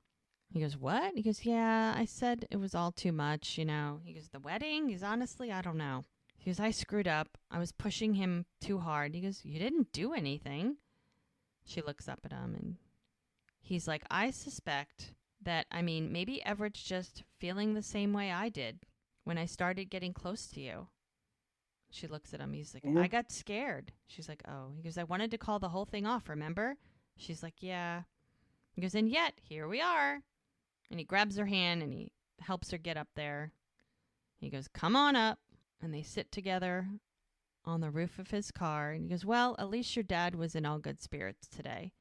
He goes, what? He goes, yeah, I said it was all too much, you know. He goes, the wedding? He goes, honestly, I don't know. He goes, I screwed up. I was pushing him too hard. He goes, you didn't do anything. She looks up at him and he's like, I suspect that, maybe Everett's just feeling the same way I did when I started getting close to you. She looks at him. He's like, I got scared. She's like, oh. He goes, I wanted to call the whole thing off, remember? She's like, yeah. He goes, and yet, here we are. And he grabs her hand and he helps her get up there. He goes, come on up. And they sit together on the roof of his car. And he goes, well, at least your dad was in all good spirits today.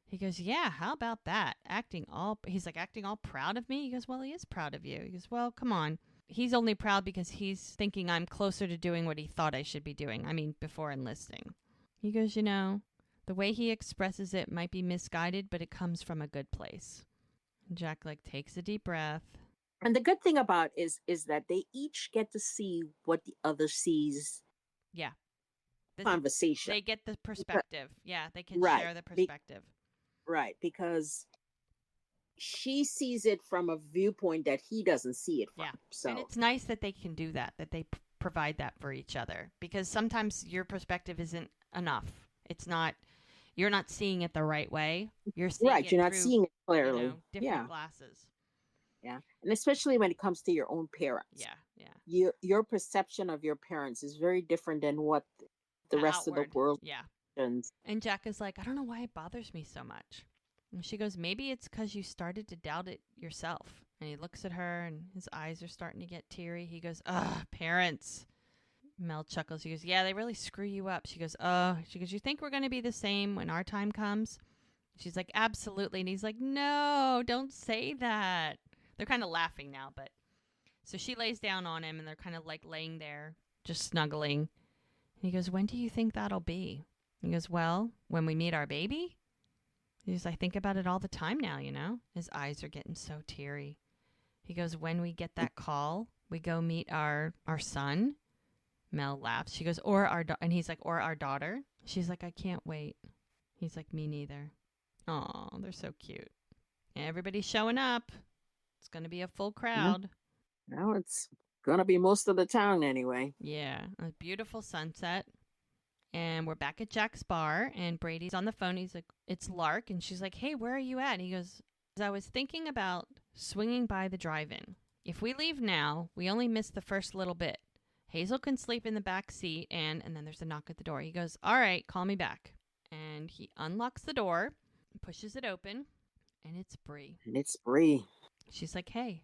He goes, yeah, how about that? He's like, acting all proud of me? He goes, well, he is proud of you. He goes, well, come on. He's only proud because he's thinking I'm closer to doing what he thought I should be doing. Before enlisting. He goes, the way he expresses it might be misguided, but it comes from a good place. And Jack takes a deep breath. And the good thing about is that they each get to see what the other sees. Yeah. Conversation. They get the perspective. Yeah, they can share the perspective. Right, because she sees it from a viewpoint that he doesn't see it from. Yeah. So. And it's nice that they can do that they provide that for each other. Because sometimes your perspective isn't enough. It's not, you're not seeing it the right way. You're seeing right, it you're not through, seeing it clearly. Different glasses. Yeah. And especially when it comes to your own parents. Yeah. Your perception of your parents is very different than what the rest outward. of the world. Yeah. And Jack is like, I don't know why it bothers me so much. And she goes, maybe it's because you started to doubt it yourself. And he looks at her and his eyes are starting to get teary. He goes, parents. Mel chuckles. He goes, yeah, they really screw you up. She goes, you think we're going to be the same when our time comes? She's like, absolutely. And he's like, no, don't say that. They're kind of laughing now, but so she lays down on him and they're kind of laying there, just snuggling. And he goes, when do you think that'll be? He goes, well, when we meet our baby? He goes, I think about it all the time now, His eyes are getting so teary. He goes, when we get that call, we go meet our son. Mel laughs. She goes, and he's like, or our daughter. She's like, I can't wait. He's like, me neither. Oh, they're so cute. Everybody's showing up. It's going to be a full crowd. Well, it's going to be most of the town anyway. Yeah. A beautiful sunset. And we're back at Jack's bar, and Brady's on the phone. He's like, it's Lark. And she's like, hey, where are you at? And he goes, I was thinking about swinging by the drive-in. If we leave now, we only miss the first little bit. Hazel can sleep in the back seat, and then there's a knock at the door. He goes, all right, call me back. And he unlocks the door, pushes it open, and it's Brie. She's like, hey.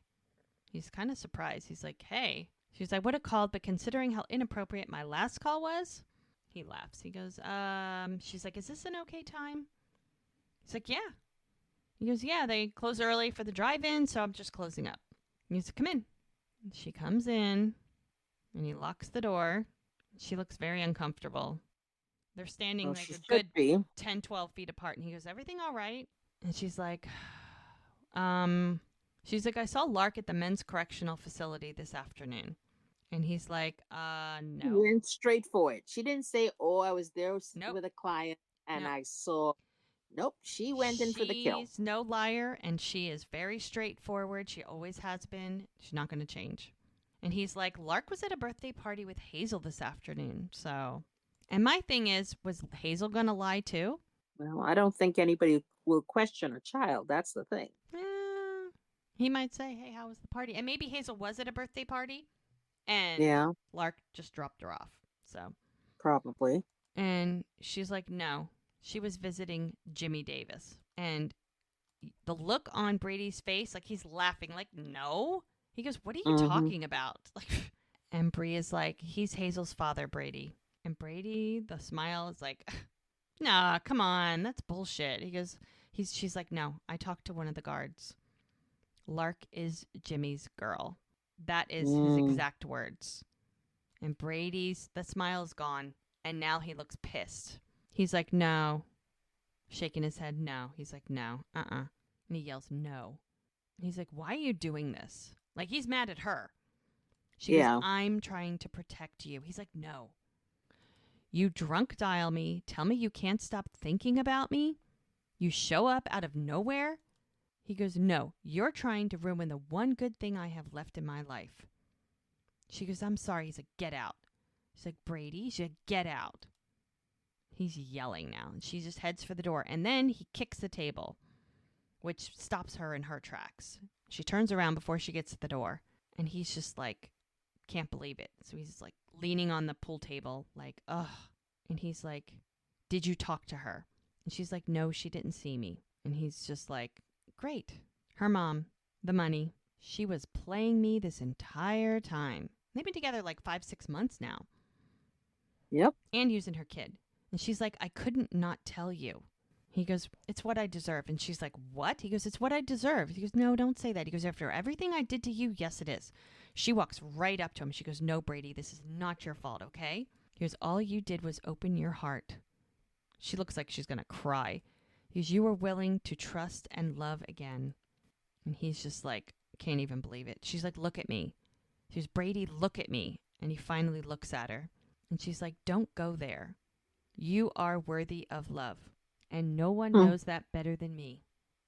He's kind of surprised. He's like, hey. She's like, I would have called, but considering how inappropriate my last call was, he laughs. He goes, she's like, is this an okay time? He's like, yeah. He goes, yeah, they close early for the drive-in, so I'm just closing up. He goes, come in. And she comes in, and he locks the door. She looks very uncomfortable. They're standing a good 10, 12 feet apart, and he goes, everything all right? And she's like, I saw Lark at the men's correctional facility this afternoon. And he's like, She no, went straight for it. She didn't say, "Oh, I was there nope, with a client and no. I saw." Nope, she went in for the kill. She's no liar and she is very straightforward. She always has been. She's not going to change. And he's like, Lark was at a birthday party with Hazel this afternoon. So, and my thing is, was Hazel going to lie too? Well, I don't think anybody will question a child. That's the thing. Eh, he might say, hey, how was the party? And maybe Hazel was at a birthday party and Yeah, Lark just dropped her off. So, probably. and she's like, no, she was visiting Jimmy Davis. And the look on Brady's face, like he's laughing, like, no. He goes, what are you Mm-hmm. talking about? Like, and Bree is like, he's Hazel's father, Brady. And Brady, the smile is like, nah, come on, that's bullshit. He goes, she's like, no, I talked to one of the guards. Lark is Jimmy's girl. That is his Mm. exact words. And Brady's, the smile is gone. And now he looks pissed. He's like, no. Shaking his head, no. He's like, no, And he yells, no. And he's like, why are you doing this? Like, he's mad at her. She goes, Yeah. I'm trying to protect you. He's like, no. You drunk dial me, tell me you can't stop thinking about me. You show up out of nowhere. He goes, no, you're trying to ruin the one good thing I have left in my life. She goes, I'm sorry. He's like, get out. She's like, Brady, she's like, get out. He's yelling now. And she just heads for the door. And then he kicks the table, which stops her in her tracks. She turns around before she gets to the door. And he's just like, can't believe it. So he's like leaning on the pool table, like, ugh. And he's like, did you talk to her? And she's like, no, she didn't see me. And he's just like, great. Her mom, the money. She was playing me this entire time. They've been together like 5, 6 months now. Yep. And using her kid. And she's like, I couldn't not tell you. He goes, it's what I deserve. And she's like, what? He goes, it's what I deserve. He goes, no, don't say that. He goes, after everything I did to you, yes, it is. She walks right up to him. She goes, no, Brady, this is not your fault, okay? He goes, all you did was open your heart. She looks like she's going to cry. He goes, you were willing to trust and love again. And he's just like, can't even believe it. She's like, look at me. She goes, Brady, look at me. And he finally looks at her. And she's like, don't go there. You are worthy of love. And no one Mm. knows that better than me.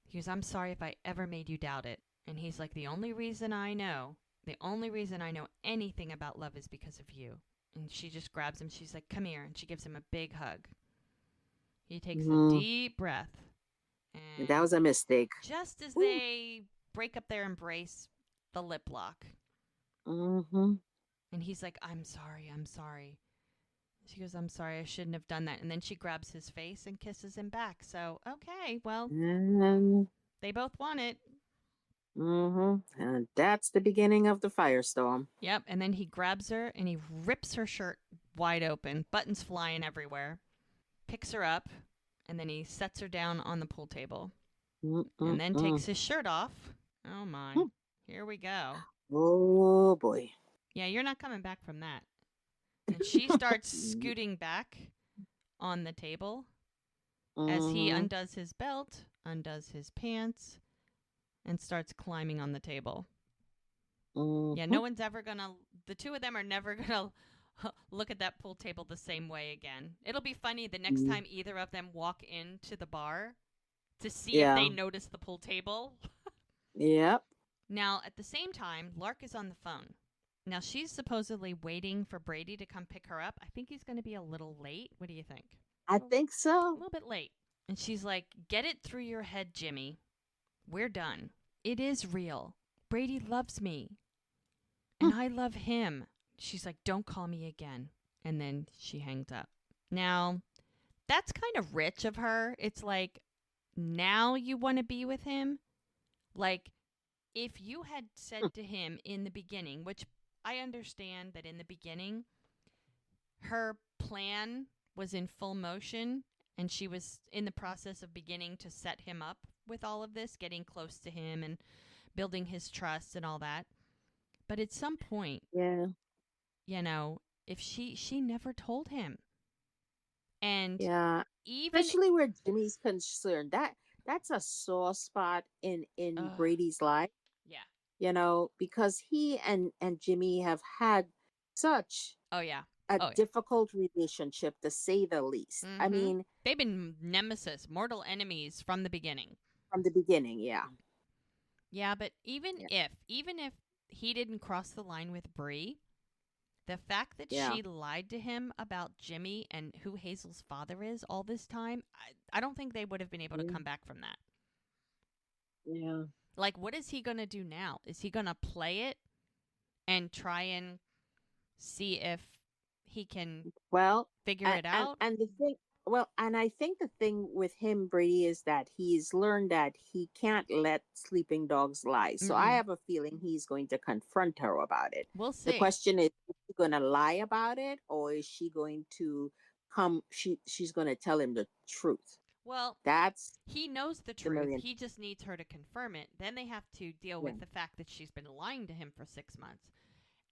He goes, I'm sorry if I ever made you doubt it. And he's like, the only reason I know anything about love is because of you. And she just grabs him. She's like, come here. And she gives him a big hug. He takes a Mm. deep breath. That And was a mistake. just as Ooh. they break up their embrace, the lip lock. Mm-hmm. And he's like, I'm sorry, I'm sorry. She goes, I'm sorry, I shouldn't have done that. And then she grabs his face and kisses him back. So, okay, well, And, they both want it. and that's the beginning of the firestorm. Yep. And then he grabs her and he rips her shirt wide open, buttons flying everywhere, picks her up, and then he sets her down on the pool table and then Mm-mm-mm. takes his shirt off. Oh, my. Here we go. Oh boy. Yeah, you're not coming back from that. And she starts scooting back on the table as he Mm-hmm. undoes his belt, undoes his pants, and starts climbing on the table. Yeah, Mm-hmm. no one's ever gonna, the two of them are never gonna look at that pool table the same way again. It'll be funny the next time either of them walk into the bar to see if they Yeah. notice the pool table. Yep. Now, at the same time, Lark is on the phone. Now, she's supposedly waiting for Brady to come pick her up. I think he's going to be a little late. What do you think? I think A so. little bit late. And she's like, get it through your head, Jimmy. We're done. It is real. Brady loves me. And I love him. She's like, don't call me again. And then she hangs up. Now, that's kind of rich of her. It's like, now you want to be with him? Like, if you had said to him in the beginning, which I understand that in the beginning, her plan was in full motion and she was in the process of beginning to set him up with all of this, getting close to him and building his trust and all that. But at some point, Yeah. you know, if she never told him. And Yeah. even Especially where Jimmy's concerned. That's a sore spot in uh Brady's life, yeah. because he and Jimmy have had such Oh, yeah. a Oh, yeah. difficult relationship, to say the least. I Mm-hmm. mean, They've been nemesis, mortal enemies from the beginning. from the beginning, yeah. Yeah, but even Yeah. if he didn't cross the line with Brie, the fact that Yeah. she lied to him about Jimmy and who Hazel's father is all this time, I don't think they would have been able to Yeah. come back from that. Yeah. Like, what is he going to do now? Is he going to play it and try and see if he can Well, figure it out? and the thing, well, and I think the thing with him, Brady, is that he's learned that he can't let sleeping dogs lie. So I Mm-mm. have a feeling he's going to confront her about it. We'll The see. question is she going to lie about it, or is she going to come? She's going to tell him the truth. Well, That's he knows the the truth. million. He just needs her to confirm it. Then they have to deal Yeah. with the fact that she's been lying to him for 6 months.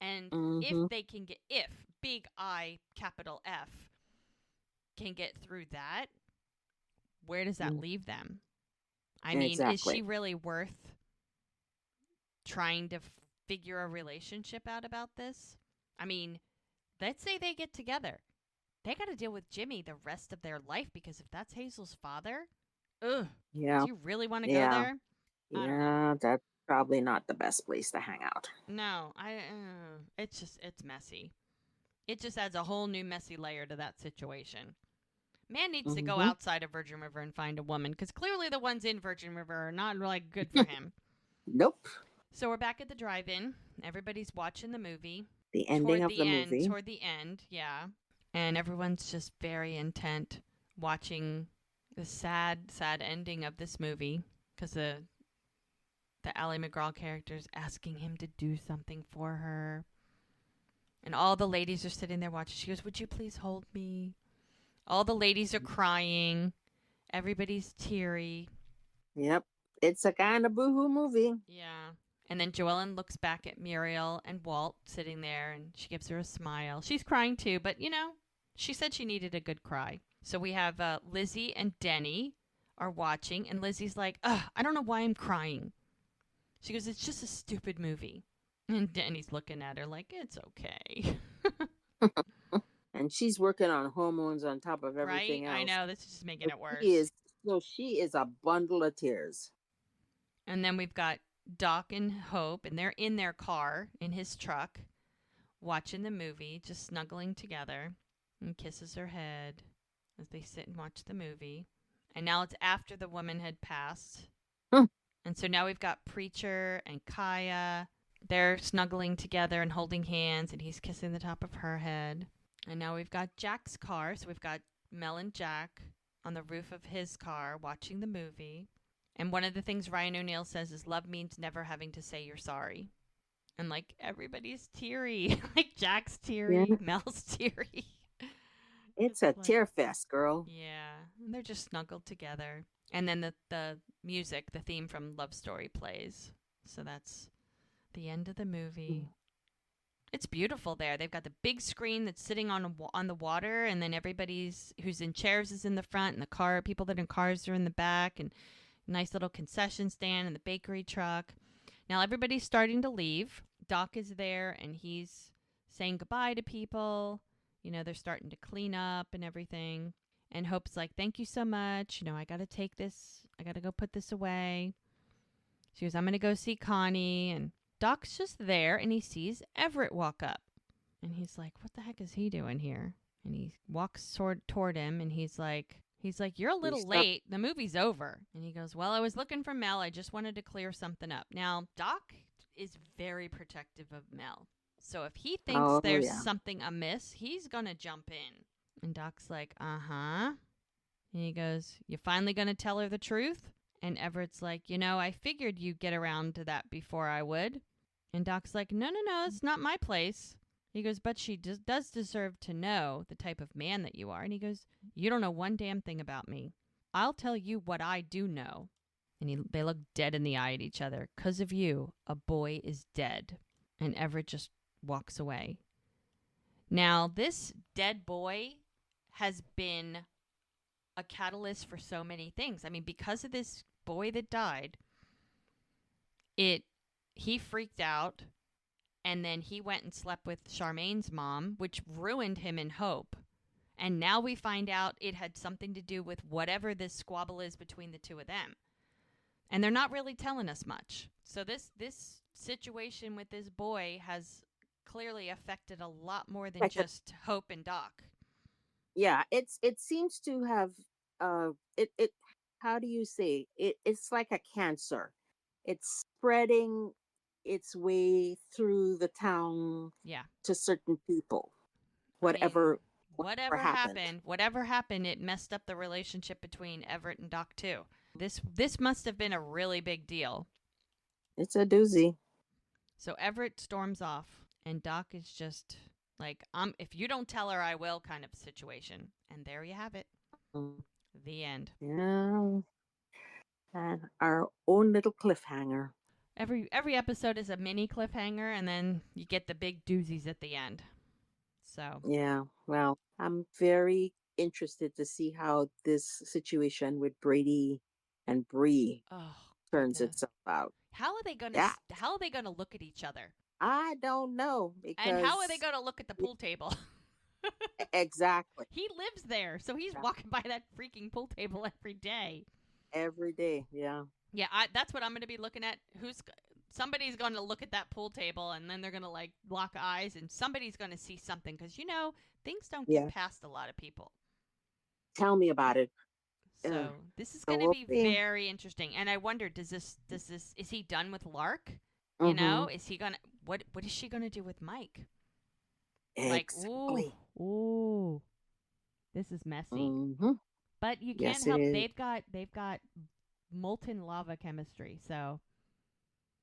And if Mm-hmm. they can get, if big I, capital F, can get through that, where does that leave them? I mean, is she Exactly. really worth trying to figure a relationship out about this? I mean, let's say they get together. They got to deal with Jimmy the rest of their life because if that's Hazel's father, ugh, Yeah. do you really want to go Yeah. there? I don't know. Yeah. That's probably not the best place to hang out. No, it's just it's messy. It just adds a whole new messy layer to that situation. Man needs to go Mm-hmm. outside of Virgin River and find a woman because clearly the ones in Virgin River are not really good for him. Nope. So we're back at the drive-in. Everybody's watching the movie. The ending of the movie. Toward the end, yeah. And everyone's just very intent watching the sad, sad ending of this movie because the Ally McGraw character is asking him to do something for her. And all the ladies are sitting there watching. She goes, "Would you please hold me?" All the ladies are crying. Everybody's teary. Yep. It's a kind of boohoo movie. Yeah. And then Joellen looks back at Muriel and Walt sitting there and she gives her a smile. She's crying too, but she said she needed a good cry. So we have Lizzie and Denny are watching, and Lizzie's like, "Ugh, I don't know why I'm crying." She goes, "It's just a stupid movie." And Denny's looking at her like, "It's okay." And she's working on hormones on top of Right? everything I else. know. This is just making So it she worse. is she is a bundle of tears. And then we've got Doc and Hope, and they're in their car, in his truck, watching the movie, just snuggling together, and kisses her head as they sit and watch the movie. And now it's after the woman had passed. Hmm. And so now we've got Preacher and Kaya. They're snuggling together and holding hands, and he's kissing the top of her head. And now we've got Jack's car. So we've got Mel and Jack on the roof of his car watching the movie. And one of the things Ryan O'Neal says is love means never having to say you're sorry. And like everybody's teary. Like Jack's Yeah. teary, Mel's teary. It's It's a like, tear fest, girl. yeah. And they're just snuggled together. And then the music, the theme from Love Story plays. So that's the end of the movie. It's beautiful there. They've got the big screen that's sitting on the water, and then everybody's who's in chairs is in the front, and the car people that are in cars are in the back, and nice little concession stand and the bakery truck. Now everybody's starting to leave. Doc is there, and he's saying goodbye to people. They're starting to clean up and everything. And Hope's like, "Thank you so much. I got to take this. I got to go put this away." She goes, "I'm going to go see Connie." And Doc's just there, and he sees Everett walk up. And he's like, "What the heck is he doing here?" And he walks toward him, and he's like, "You're a You little stop. late. The movie's over." And he goes, "Well, I was looking for Mel. I just wanted to clear something up." Now, Doc is very protective of Mel. So if he thinks Oh there's yeah. something amiss, he's going to jump in. And Doc's like, "Uh-huh." And he goes, "You finally going to tell her the truth?" And Everett's like, "I figured you'd get around to that before I would." And Doc's like, "No, no, no, it's not my place." He goes, "But she does deserve to know the type of man that you are." And he goes, "You don't know one damn thing about me. I'll tell you what I do know." And they look dead in the eye at each other. "'Cause of you, a boy is dead." And Everett just walks away. Now, this dead boy has been a catalyst for so many things. I mean, because of this boy that died, he freaked out And then he went and slept with Charmaine's mom, which ruined him in Hope. And now we find out it had something to do with whatever this squabble is between the two of them. And they're not really telling us much. So this situation with this boy has clearly affected a lot more than Like just Hope and Doc. yeah, it seems to have it how do you say it's like a cancer. It's spreading its way through the town Yeah. to certain people. I mean, Whatever happened. whatever happened, it messed up the relationship between Everett and Doc too. This must have been a really big deal. It's a doozy. So Everett storms off, and Doc is just like, if you don't tell her, I will kind of situation. And there you have it. Mm. The end. Yeah. And our own little cliffhanger. Every episode is a mini cliffhanger, and then you get the big doozies at the end. So Yeah. Well, I'm very interested to see how this situation with Brady and Brie oh turns goodness, itself out. how are they gonna Yeah. how are they gonna look at each other? I don't know And how are they because gonna look at the pool table? exactly. He lives there, so he's walking by that freaking pool table every day. Every day. Yeah. Yeah, that's what I'm going to be looking at. Somebody's going to look at that pool table, and then they're going to like lock eyes, and somebody's going to see something because things don't get Yeah. past a lot of people. Tell me about it. So this is So going to we'll be see. very interesting. And I wonder, does this is he done with Lark? Mm-hmm. Is he gonna what is she gonna do with Mike? Like, Exactly. ooh, this is messy. Mm-hmm. But you can't Yes, it help. is. They've got molten lava chemistry, so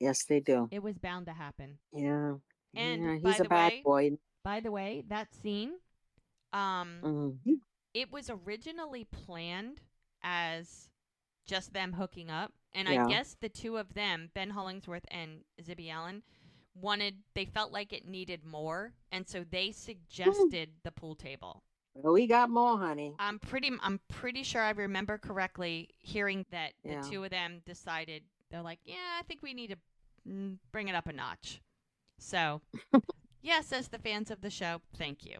Yes, they do. it was bound to happen. Yeah. And Yeah. He's a bad boy. by the way, that scene, um, Mm-hmm. it was originally planned as just them hooking up, and I Yeah. guess the two of them, Ben Hollingsworth and Zibby Allen, they felt like it needed more, and so they suggested the pool table. Well, we got more, honey. I'm pretty sure I remember correctly hearing that the Yeah. two of them decided they're like, yeah, I think we need to bring it up a notch. So, yes, as the fans of the show, thank you.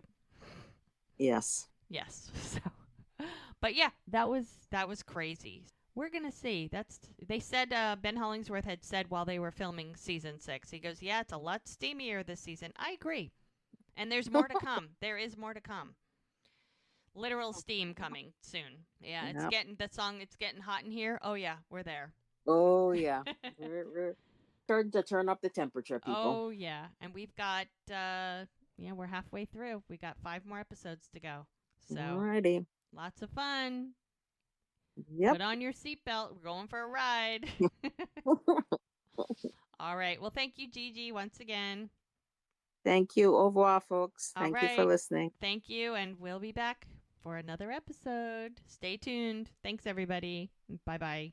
Yes. Yes. So, but yeah, that was crazy. We're gonna see. They said Ben Hollingsworth had said while they were filming season 6. He goes, "Yeah, it's a lot steamier this season." I agree, and there's more to come. There is more to come. Literal steam coming soon. Yeah, it's Yep. getting the song. It's getting hot in here. Oh yeah, we're there. Oh yeah. We're starting to turn up the temperature, people. Oh yeah, and we've got we're halfway through. We got 5 more episodes to go. So Alrighty. lots of fun. Yep. Put on your seatbelt. We're going for a ride. All right. Well, thank you, Gigi, once again. Thank you. Au revoir, folks. All Thank you for right. listening. Thank you, and we'll be back for another episode. Stay tuned. Thanks, everybody. Bye bye.